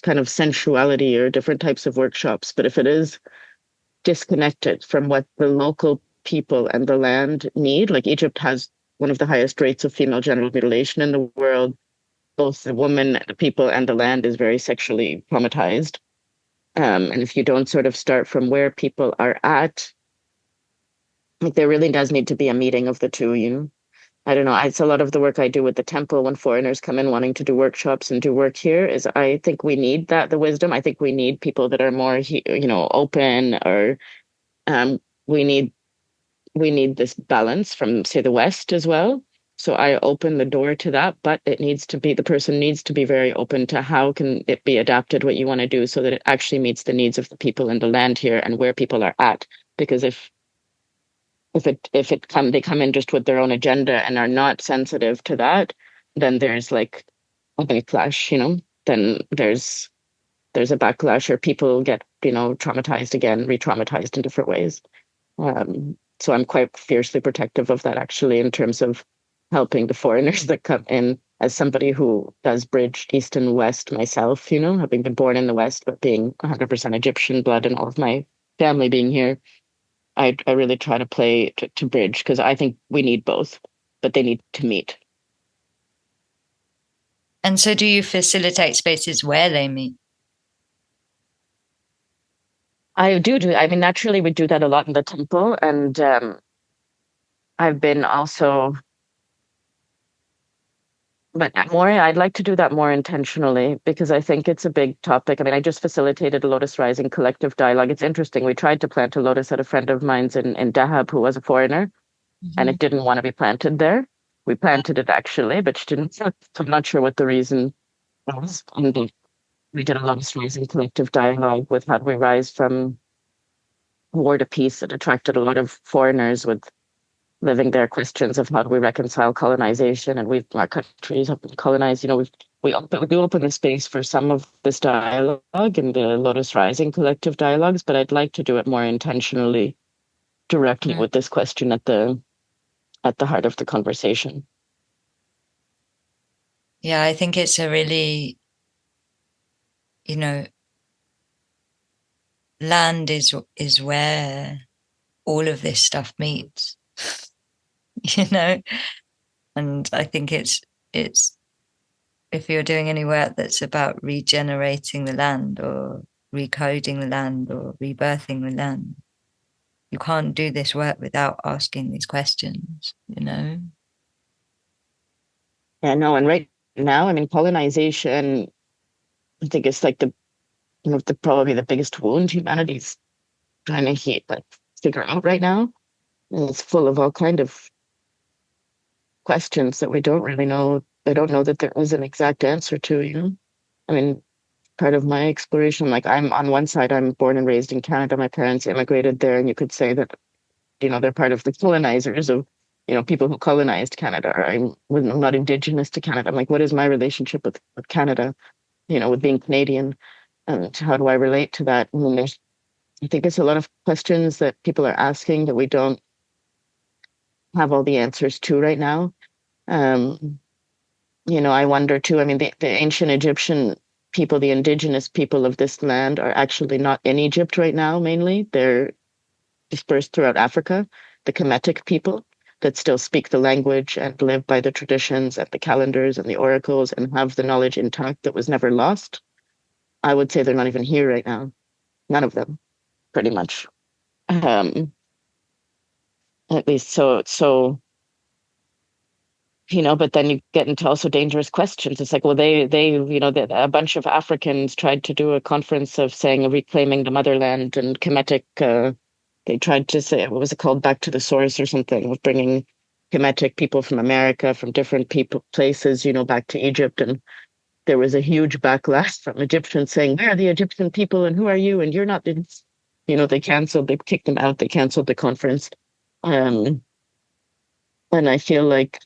kind of sensuality or different types of workshops. But if it is disconnected from what the local people and the land need, like Egypt has one of the highest rates of female genital mutilation in the world. Both the woman, the people, and the land is very sexually traumatized. And if you don't sort of start from where people are at, like there really does need to be a meeting of the two. I don't know. It's a lot of the work I do with the temple when foreigners come in wanting to do workshops and do work here is I think we need the wisdom. I think we need people that are more, open, or we need this balance from, say, the West as well. So I open the door to that, but the person needs to be very open to how can it be adapted what you want to do so that it actually meets the needs of the people in the land here and where people are at. Because if they come in just with their own agenda and are not sensitive to that, then there's like a backlash, then there's a backlash or people get, traumatized again, re-traumatized in different ways. So I'm quite fiercely protective of that, actually, in terms of helping the foreigners that come in. As somebody who does bridge East and West myself, having been born in the West, but being 100% Egyptian blood and all of my family being here, I really try to play to bridge because I think we need both, but they need to meet. And so do you facilitate spaces where they meet? I do. I mean, naturally, we do that a lot in the temple. And I've been also, but I'd like to do that more intentionally because I think it's a big topic. I mean, I just facilitated a Lotus Rising collective dialogue. It's interesting. We tried to plant a lotus at a friend of mine's in Dahab who was a foreigner, and it didn't want to be planted there. We planted it actually, but she didn't. So I'm not sure what the reason was. And we did a Lotus Rising collective dialogue with how do we rise from war to peace. It attracted a lot of foreigners with living there questions of how do we reconcile colonization, and our countries have been colonized. We do open the space for some of this dialogue in the Lotus Rising collective dialogues, but I'd like to do it more intentionally, directly with this question at the heart of the conversation. Yeah, I think it's a really, land is where all of this stuff meets. And I think it's if you're doing any work that's about regenerating the land or recoding the land or rebirthing the land, you can't do this work without asking these questions. Yeah, no, and right now, I mean, colonization, I think it's like probably the biggest wound humanity's trying to figure out right now. And it's full of all kind of questions that we don't really know. I don't know that there is an exact answer to, I mean, part of my exploration, like I'm on one side, I'm born and raised in Canada. My parents immigrated there, and you could say that, they're part of the colonizers of, people who colonized Canada. I'm not indigenous to Canada. I'm like, what is my relationship with Canada, with being Canadian, and how do I relate to that? And I think it's a lot of questions that people are asking that we don't have all the answers to right now. I wonder too, I mean, the ancient Egyptian people, the indigenous people of this land are actually not in Egypt right now, mainly. They're dispersed throughout Africa. the Kemetic people that still speak the language and live by the traditions and the calendars and the oracles and have the knowledge intact that was never lost, I would say they're not even here right now. None of them, pretty much. At least so but then you get into also dangerous questions. It's like, well, a bunch of Africans tried to do a conference of saying reclaiming the motherland, and Kemetic, they tried to say, what was it called, back to the source or something, of bringing Kemetic people from America, from different places, back to Egypt. And there was a huge backlash from Egyptians saying, where are the Egyptian people and who are you? And you're not, they kicked them out, they canceled the conference. And I feel like,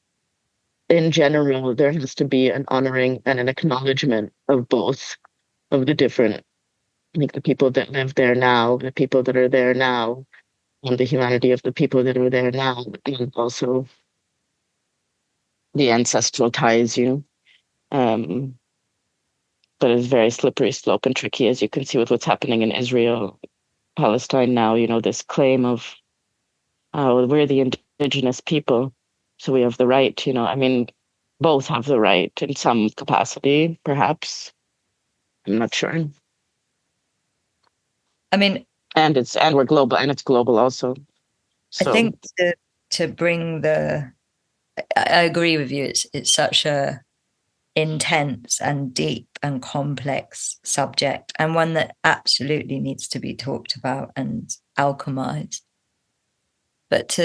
in general, there has to be an honoring and an acknowledgement of both of the different, like the people that live there now, the people that are there now, and the humanity of the people that are there now, and also the ancestral ties, Um, but it's very slippery slope and tricky, as you can see with what's happening in Israel, Palestine now, this claim of, oh, we're the indigenous people, so we have the right, I mean, both have the right in some capacity, perhaps. I'm not sure. I mean, and we're global, and it's global also. So I think to bring I agree with you. It's such a intense and deep and complex subject, and one that absolutely needs to be talked about and alchemized. But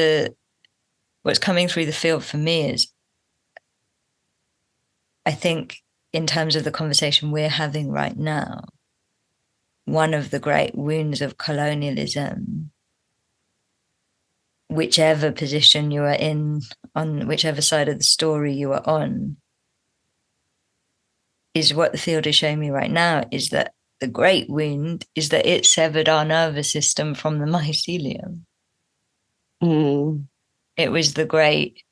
what's coming through the field for me is, I think, in terms of the conversation we're having right now, one of the great wounds of colonialism, whichever position you are in, on whichever side of the story you are on, is what the field is showing me right now, is that the great wound is that it severed our nervous system from the mycelium. It was the great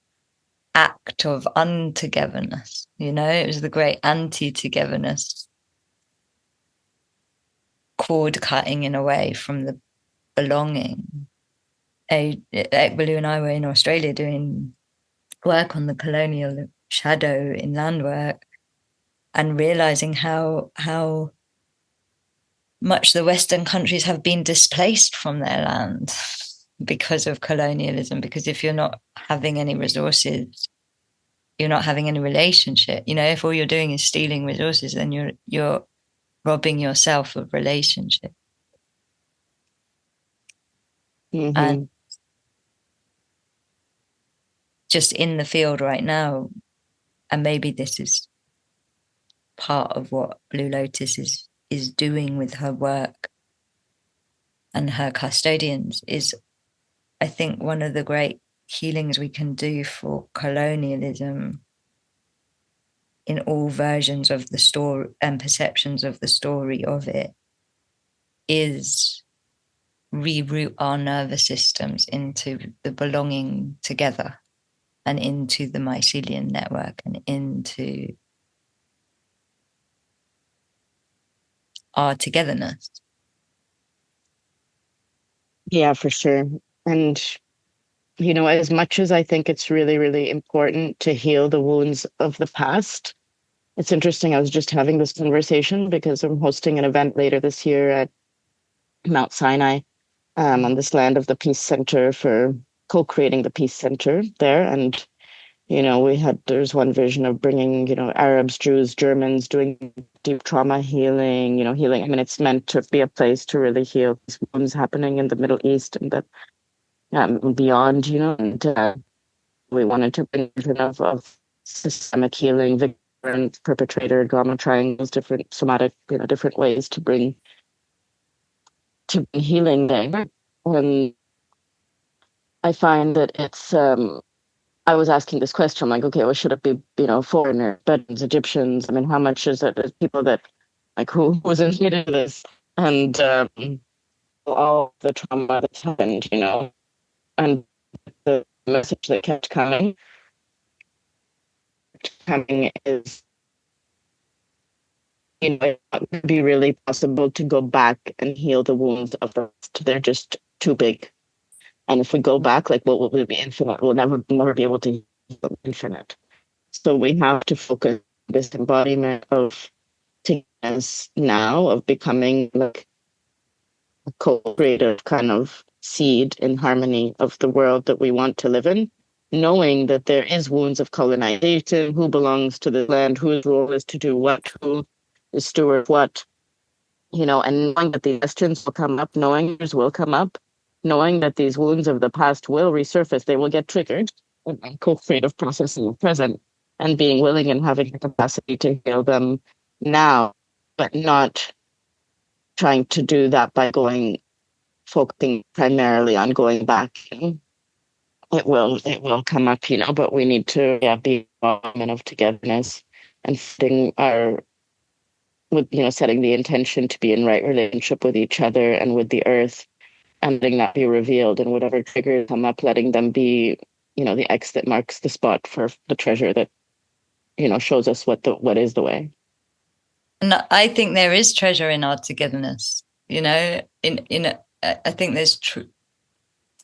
act of untogetherness, it was the great anti-togetherness, cord cutting in a way from the belonging. Ekbalu and I were in Australia doing work on the colonial shadow in land work, and realizing how much the Western countries have been displaced from their land because of colonialism. Because if you're not having any resources, you're not having any relationship. If all you're doing is stealing resources, then you're robbing yourself of relationship. Mm-hmm. And just in the field right now, and maybe this is part of what Blue Lotus is doing with her work and her custodians, is, I think, one of the great healings we can do for colonialism in all versions of the story and perceptions of the story of it, is reroute our nervous systems into the belonging together and into the mycelium network and into our togetherness. Yeah, for sure. And, as much as I think it's really, really important to heal the wounds of the past, it's interesting. I was just having this conversation because I'm hosting an event later this year at Mount Sinai, on this land of the Peace Center, for co-creating the Peace Center there. And there's one vision of bringing, Arabs, Jews, Germans doing deep trauma healing, healing. I mean, it's meant to be a place to really heal these wounds happening in the Middle East and beyond, and we wanted to bring a vision of systemic healing, victim and perpetrator, drama triangles, different somatic, different ways to bring healing there. And I find that it's, I was asking this question, like, okay, well, should it be, foreigners, Bedouins, Egyptians? I mean, how much is it? People that, like, who was into this? And all the trauma that's happened, and the message that kept coming is, it would be really possible to go back and heal the wounds of the past. They're just too big. And if we go back, like, what will we be infinite? We'll never be able to heal infinite. So we have to focus on this embodiment of togetherness now, of becoming like a co-creative kind of seed in harmony of the world that we want to live in, knowing that there is wounds of colonization, who belongs to the land, whose role is to do what, who is steward what, and knowing that the questions will come up, knowing yours will come up, knowing that these wounds of the past will resurface, they will get triggered, and co-creative process in the present, and being willing and having the capacity to heal them now, but not trying to do that by focusing primarily on going back. It will come up, but we need to be a moment of togetherness and setting the intention to be in right relationship with each other and with the earth, and letting that be revealed, and whatever triggers come up, letting them be, the X that marks the spot for the treasure that, shows us what is the way. And I think there is treasure in our togetherness. I think there's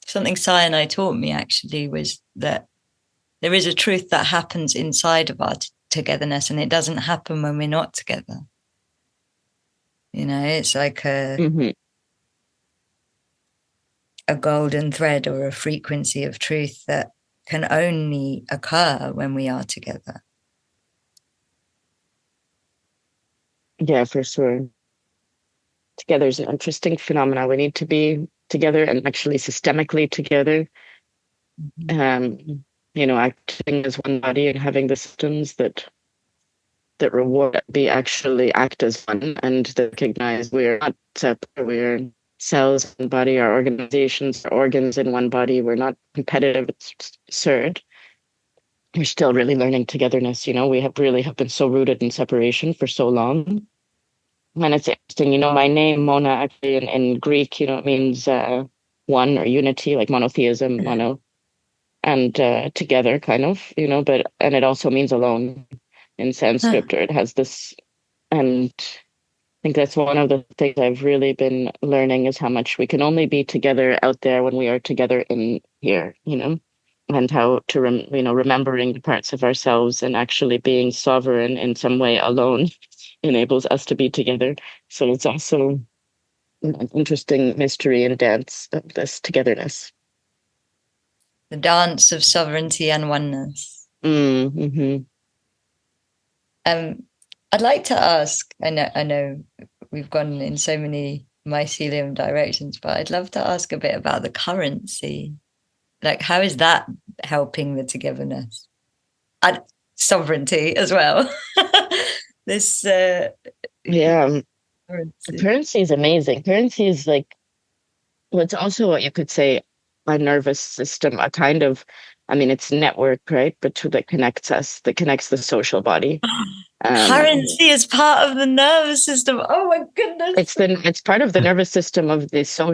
something Sinai taught me actually was that there is a truth that happens inside of our togetherness, and it doesn't happen when we're not together. It's like a golden thread or a frequency of truth that can only occur when we are together. Yeah, for sure. Together is an interesting phenomenon. We need to be together and actually systemically together. Acting as one body and having the systems that reward actually act as one, and recognize we're not separate. We're cells in body, our organizations, our organs in one body. We're not competitive. It's absurd. We're still really learning togetherness. We have been so rooted in separation for so long. And it's interesting, my name, Mona, actually in Greek, it means one or unity, like monotheism, mono, and together, kind of, and it also means alone in Sanskrit, or it has this, and I think that's one of the things I've really been learning, is how much we can only be together out there when we are together in here, and how to, remembering the parts of ourselves and actually being sovereign in some way alone enables us to be together. So it's also an interesting mystery and dance of this togetherness. The dance of sovereignty and oneness. Mm-hmm. I'd like to ask, I know we've gone in so many mycelium directions, but I'd love to ask a bit about the currency. Like, how is that helping the togetherness and sovereignty as well? This currency is amazing. Currency is like, well, it's also what you could say a nervous system, a kind of, it's network, right? But that connects us, that connects the social body. Currency is part of the nervous system. Oh my goodness! It's part of the nervous system of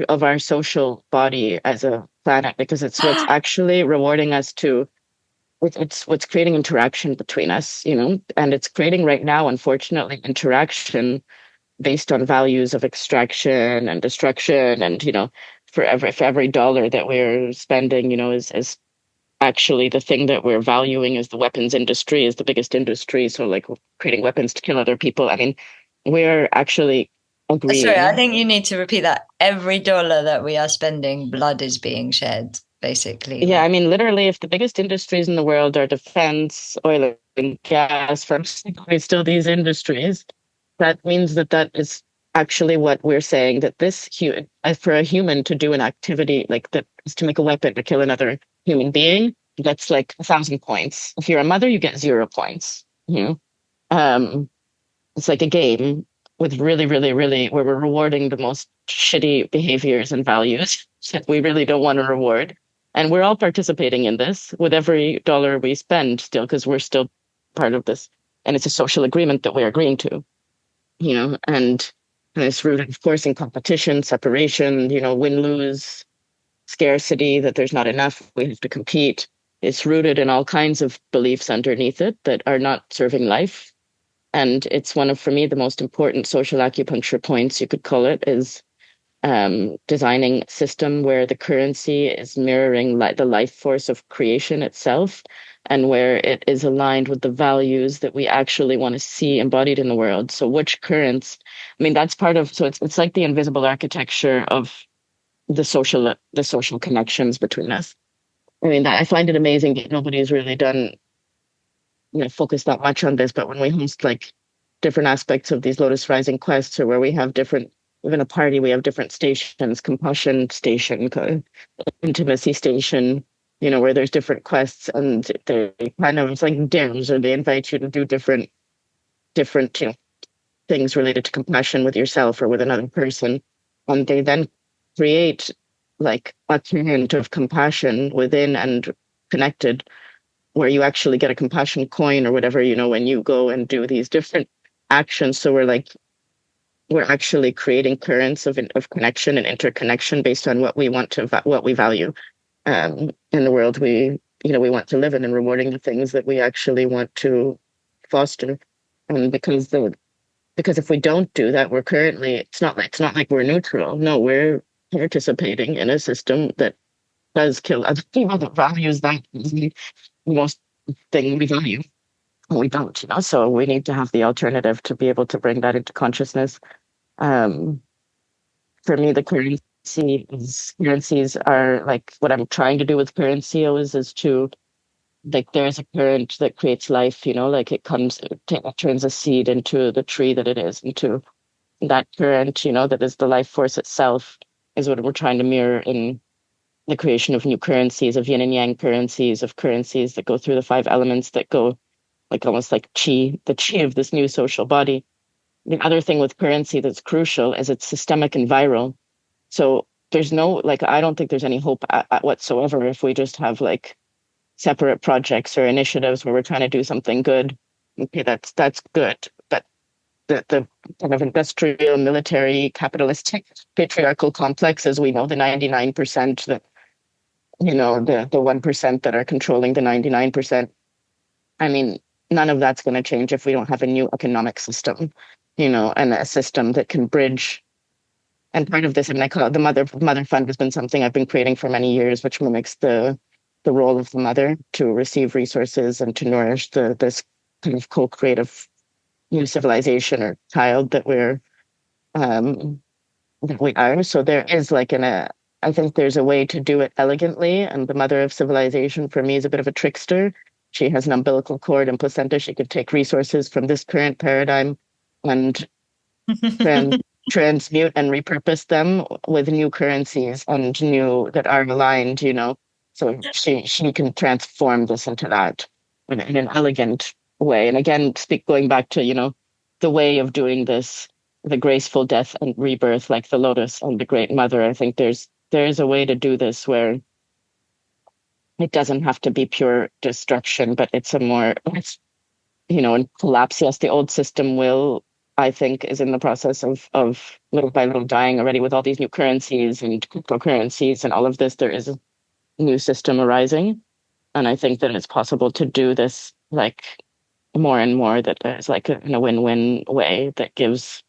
of our social body as a planet, because it's what's actually rewarding us to. It's what's creating interaction between us, and it's creating right now, unfortunately, interaction based on values of extraction and destruction, and for every dollar that we're spending, is actually the thing that we're valuing is the weapons industry, is the biggest industry. So like creating weapons to kill other people. We're actually agreeing. Sorry, I think you need to repeat that. Every dollar that we are spending, blood is being shed, basically. Yeah, literally, if the biggest industries in the world are defense, oil and gas, pharmaceuticals, still these industries, that means that is actually what we're saying, that for a human to do an activity like that is to make a weapon to kill another human being, that's like 1,000 points. If you're a mother, you get 0 points. It's like a game with really, really, really, where we're rewarding the most shitty behaviors and values that we really don't want to reward. And we're all participating in this with every dollar we spend still, because we're still part of this. And it's a social agreement that we're agreeing to, and it's rooted, of course, in competition, separation, win-lose, scarcity, that there's not enough, we have to compete. It's rooted in all kinds of beliefs underneath it that are not serving life. And it's one of, for me, the most important social acupuncture points, you could call it, is designing a system where the currency is mirroring the life force of creation itself, and where it is aligned with the values that we actually want to see embodied in the world. So which currents, I mean, that's part of, so it's like the invisible architecture of the social connections between us. I mean, I find it amazing that nobody's really done, focused that much on this, but when we host like different aspects of these Lotus Rising quests, or where we have different, even a party, we have different stations, compassion station, intimacy station, where there's different quests, and they kind of, it's like dares, or they invite you to do different, things related to compassion with yourself or with another person. And they then create like a current of compassion within and connected, where you actually get a compassion coin or whatever, when you go and do these different actions. So we're actually creating currents of connection and interconnection based on what we want to, what we value in the world we want to live in, and rewarding the things that we actually want to foster. And because if we don't do that, we're currently, it's not like we're neutral. No, we're participating in a system that does kill other people, that values that as the most thing we value. We don't, so we need to have the alternative to be able to bring that into consciousness. For me, the currencies are like, what I'm trying to do with currency is to, like, there's a current that creates life, like it turns a seed into the tree that it is, into that current, that is the life force itself, is what we're trying to mirror in the creation of new currencies, of yin and yang currencies, of currencies that go through the 5 elements, that go like almost like chi, the chi of this new social body. The other thing with currency that's crucial is it's systemic and viral. So there's no, like, I don't think there's any hope whatsoever if we just have like separate projects or initiatives where we're trying to do something good. Okay, that's good. But the kind of industrial, military, capitalistic, patriarchal complex, as we know, the 99% that, the 1% that are controlling the 99%. I mean, none of that's going to change if we don't have a new economic system, and a system that can bridge. And part of this, and I call it the mother fund, has been something I've been creating for many years, which mimics the role of the mother to receive resources and to nourish this kind of co-creative new civilization or child that we are. So there is like I think there's a way to do it elegantly, and the mother of civilization for me is a bit of a trickster. She has an umbilical cord and placenta. She could take resources from this current paradigm and transmute and repurpose them with new currencies and new that are aligned, So she can transform this into that in an elegant way. And again, going back to, the way of doing this, the graceful death and rebirth, like the lotus and the great mother. I think there's a way to do this where it doesn't have to be pure destruction, but it's and collapse. Yes, the old system I think, is in the process of little by little dying already with all these new currencies and cryptocurrencies and all of this. There is a new system arising. And I think that it's possible to do this like more and more, that there's like in a win-win way that gives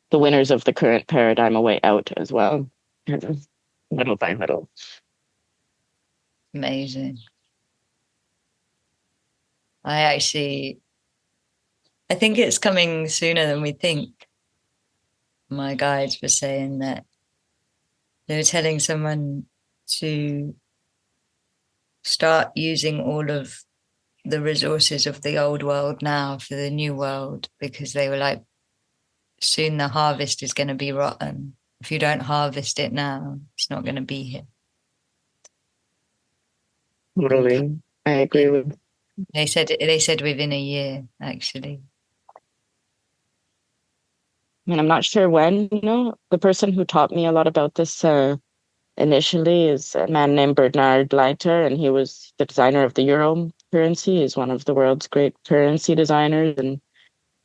the winners of the current paradigm a way out as well, little by little. Amazing. I think it's coming sooner than we think. My guides were saying that they were telling someone to start using all of the resources of the old world now for the new world, because they were like, soon the harvest is going to be rotten. If you don't harvest it now, it's not going to be here. Totally. I agree with. They said within a year, actually. And I'm not sure when, the person who taught me a lot about this initially is a man named Bernard Leiter, and he was the designer of the euro currency. He's one of the world's great currency designers, and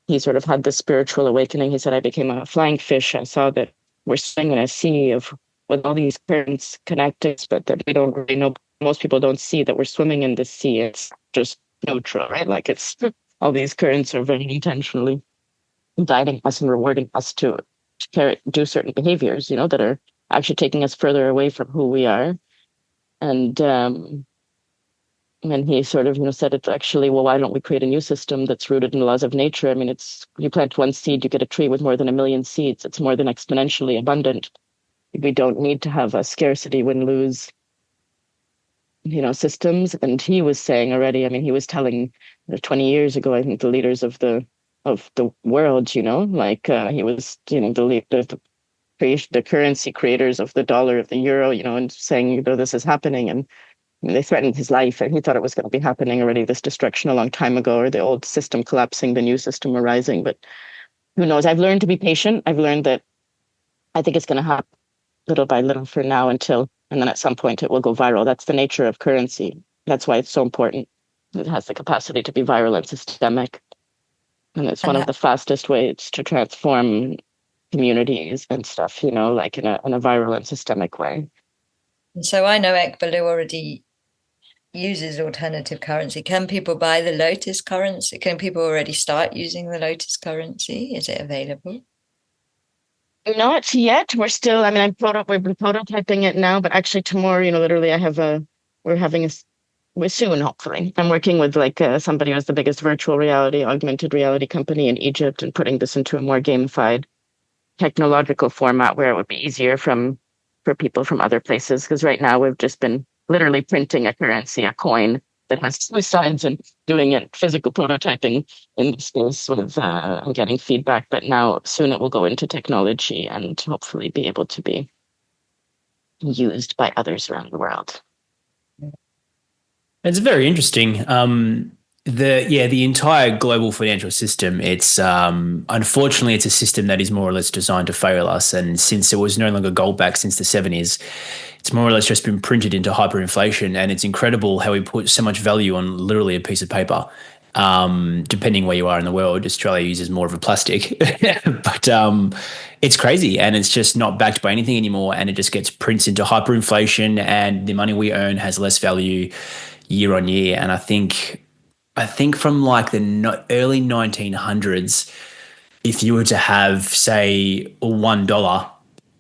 he sort of had this spiritual awakening. He said, I became a flying fish. I saw that we're swimming in a sea with all these currents connected, but that we don't really know. Most people don't see that we're swimming in this sea. It's just neutral, right? Like it's all these currents are very intentionally guiding us and rewarding us to do certain behaviors, that are actually taking us further away from who we are. And he sort of, said it actually, well, why don't we create a new system that's rooted in the laws of nature? I mean, it's, you plant one seed, you get a tree with more than 1 million seeds. It's more than exponentially abundant. We don't need to have a scarcity win-lose, systems. And he was saying already, I mean, he was telling 20 years ago, I think, the leaders of the world, he was, the currency creators of the dollar, of the euro, and saying, this is happening. And they threatened his life, and he thought it was going to be happening already, this destruction a long time ago, or the old system collapsing, the new system arising. But who knows? I've learned to be patient. I've learned that I think it's going to happen little by little for now and then at some point it will go viral. That's the nature of currency. That's why it's so important. It has the capacity to be viral and systemic. And it's one of the fastest ways to transform communities and stuff, like in a viral and systemic way. So I know Ekbalu already uses alternative currency. Can people buy the Lotus currency? Can people already start using the Lotus currency? Is it available? Not yet. We're still, we're prototyping it now, but actually tomorrow, literally we're soon, hopefully. I'm working with somebody who's the biggest virtual reality, augmented reality company in Egypt, and putting this into a more gamified technological format where it would be easier for people from other places. Because right now we've just been literally printing a currency, a coin that has two sides, and doing it physical prototyping in this space with getting feedback. But now soon it will go into technology and hopefully be able to be used by others around the world. It's very interesting. The entire global financial system, it's unfortunately it's a system that is more or less designed to fail us. And since there was no longer gold back since the 70s, it's more or less just been printed into hyperinflation. And it's incredible how we put so much value on literally a piece of paper. Depending where you are in the world, Australia uses more of a plastic, but it's crazy, and it's just not backed by anything anymore. And it just gets printed into hyperinflation, and the money we earn has less value year on year. And I think from like the early 1900s, if you were to have, say, $1,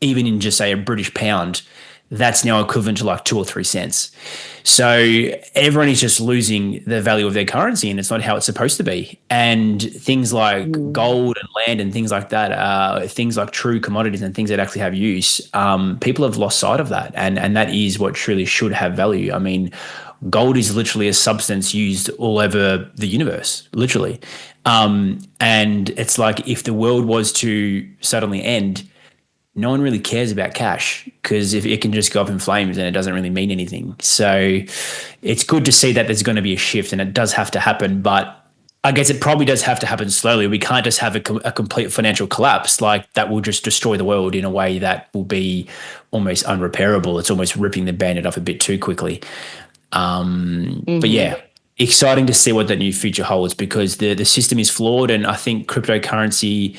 even in just say a British pound, that's now equivalent to like 2 or 3 cents. So everyone is just losing the value of their currency, and it's not how it's supposed to be. And things like gold and land and things like that, things like true commodities and things that actually have use, people have lost sight of that. And that is what truly should have value. I mean, gold is literally a substance used all over the universe, literally. And it's like if the world was to suddenly end, no one really cares about cash, because if it can just go up in flames, then it doesn't really mean anything. So it's good to see that there's going to be a shift, and it does have to happen. But I guess it probably does have to happen slowly. We can't just have a complete financial collapse. Like that will just destroy the world in a way that will be almost unrepairable. It's almost ripping the Band-Aid off a bit too quickly. But yeah, exciting to see what that new future holds, because the system is flawed, and I think cryptocurrency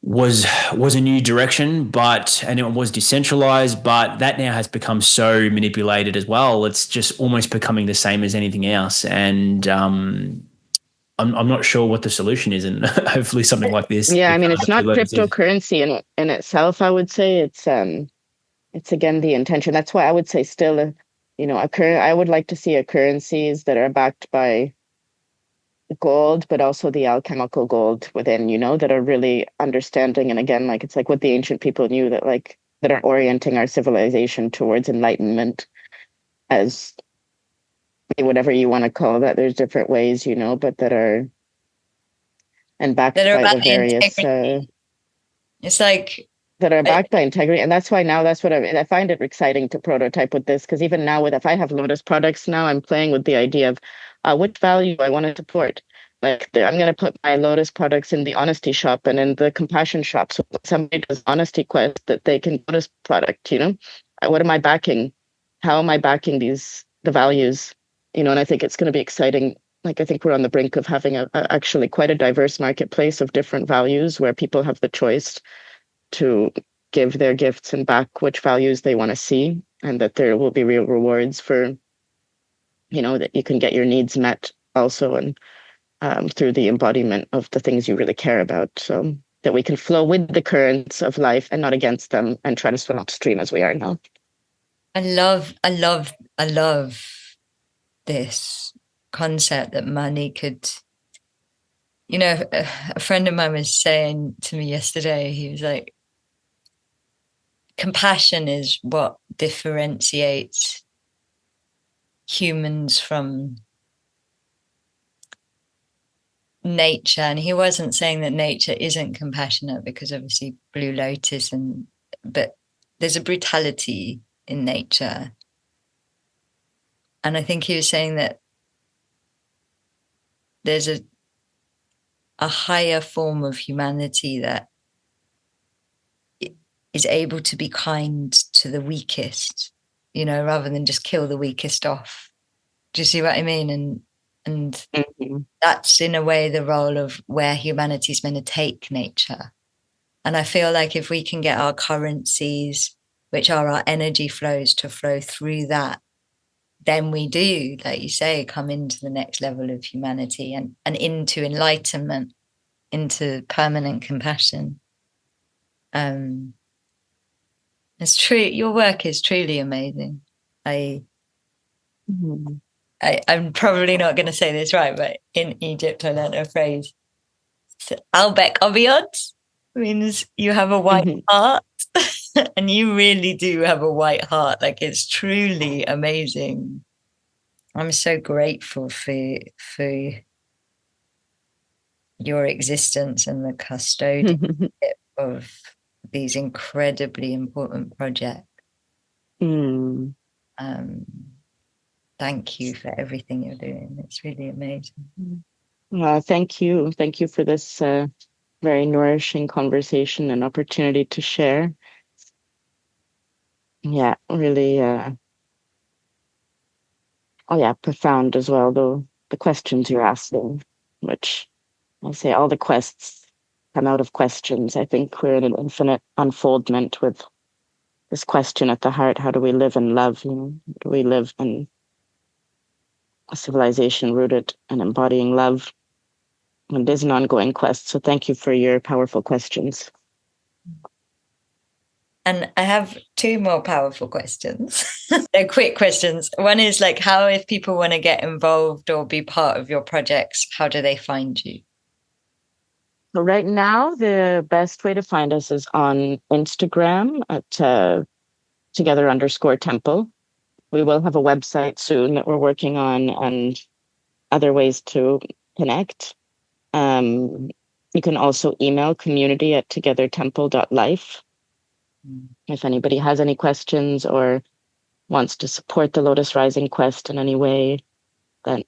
was a new direction, and it was decentralized, but that now has become so manipulated as well. It's just almost becoming the same as anything else. And I'm not sure what the solution is, and hopefully something like this. Yeah, I mean, it's not cryptocurrency in itself. I would say it's again the intention. That's why I would say still, I would like to see currencies that are backed by gold, but also the alchemical gold within, that are really understanding. And again, it's like what the ancient people knew, that are orienting our civilization towards enlightenment, as whatever you want to call that. There's different ways, but that are, and backed by the various it's like that are backed by integrity. And that's why now that's what I find it exciting to prototype with this, because even now if I have Lotus products now, I'm playing with the idea of which value I want to support. I'm going to put my Lotus products in the honesty shop and in the compassion shop. So if somebody does honesty quest, that they can Lotus product, what am I backing? How am I backing the values? And I think it's going to be exciting. I think we're on the brink of having actually quite a diverse marketplace of different values, where people have the choice to give their gifts and back which values they want to see, and that there will be real rewards for, that you can get your needs met also, and through the embodiment of the things you really care about. So that we can flow with the currents of life and not against them and try to swim upstream as we are now. I love this concept that money could, a friend of mine was saying to me yesterday, he was like, compassion is what differentiates humans from nature. And he wasn't saying that nature isn't compassionate, because obviously Blue Lotus, but there's a brutality in nature. And I think he was saying that there's a higher form of humanity that is able to be kind to the weakest, rather than just kill the weakest off. Do you see what I mean? And Mm-hmm. that's in a way the role of where humanity is meant to take nature. And I feel like if we can get our currencies, which are our energy flows, to flow through that, then we do, like you say, come into the next level of humanity and into enlightenment, into permanent compassion. It's true. Your work is truly amazing. I'm probably not going to say this right, but in Egypt, I learned a phrase. Albek Obiod means you have a white heart. And you really do have a white heart. Like, it's truly amazing. I'm so grateful for your existence and the custodianship of these incredibly important projects. Thank you for everything you're doing. It's really amazing. Thank you. Thank you for this very nourishing conversation and opportunity to share. Yeah, really. Profound as well, though, the questions you're asking, which I say all the quests come out of questions. I think we're in an infinite unfoldment with this question at the heart. How do we live in love? How do we live in a civilization rooted and embodying love? And it is an ongoing quest. So thank you for your powerful questions. And I have two more powerful questions. They're quick questions. One is like, how, if people want to get involved or be part of your projects, how do they find you? So right now, the best way to find us is on Instagram at together_temple. We will have a website soon that we're working on and other ways to connect. You can also email community@togethertemple.life. If anybody has any questions or wants to support the Lotus Rising Quest in any way, then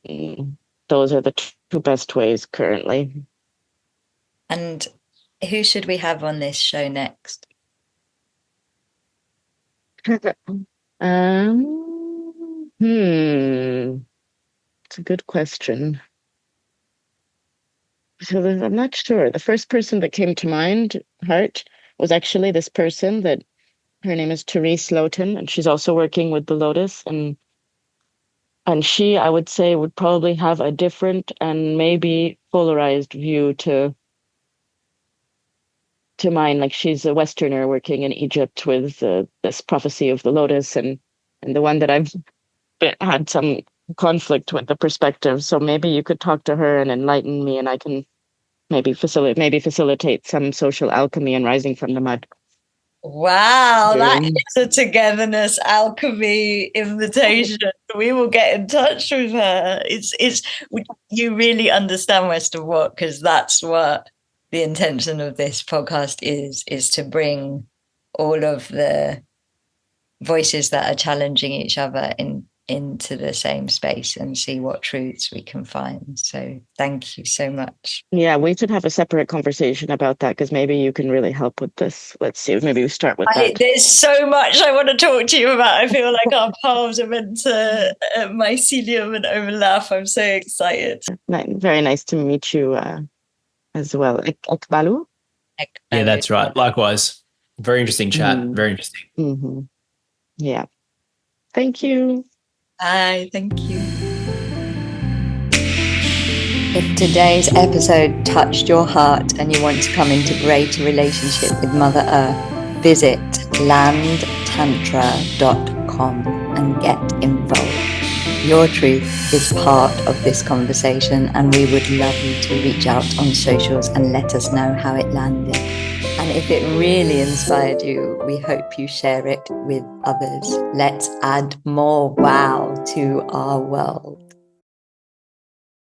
those are the two best ways currently. And who should we have on this show next? It's a good question. So I'm not sure. The first person that came to mind, heart, was actually this person that her name is Therese Lowton, and she's also working with the Lotus. And she, I would say, would probably have a different and maybe polarized view to mine. Like, she's a Westerner working in Egypt with this prophecy of the Lotus, and the one that I've had some conflict with the perspective. So maybe you could talk to her and enlighten me, and I can maybe facilitate some social alchemy and rising from the mud. Wow, that is a togetherness alchemy invitation. We will get in touch with her. You really understand Western work, because that's what the intention of this podcast is to bring all of the voices that are challenging each other into the same space and see what truths we can find. So thank you so much. Yeah, we should have a separate conversation about that, because maybe you can really help with this. Let's see, maybe we start with that. There's so much I want to talk to you about. I feel like our paths are meant to mycelium and overlap. I'm so excited. Very nice to meet you as well. Ekbalu? Yeah, that's right. Likewise. Very interesting chat. Very interesting. Mm-hmm. Yeah. Thank you. Bye. Thank you. If today's episode touched your heart and you want to come into greater relationship with Mother Earth, visit landtantra.com and get involved. Your truth is part of this conversation, and we would love you to reach out on socials and let us know how it landed. And if it really inspired you, we hope you share it with others. Let's add more wow to our world.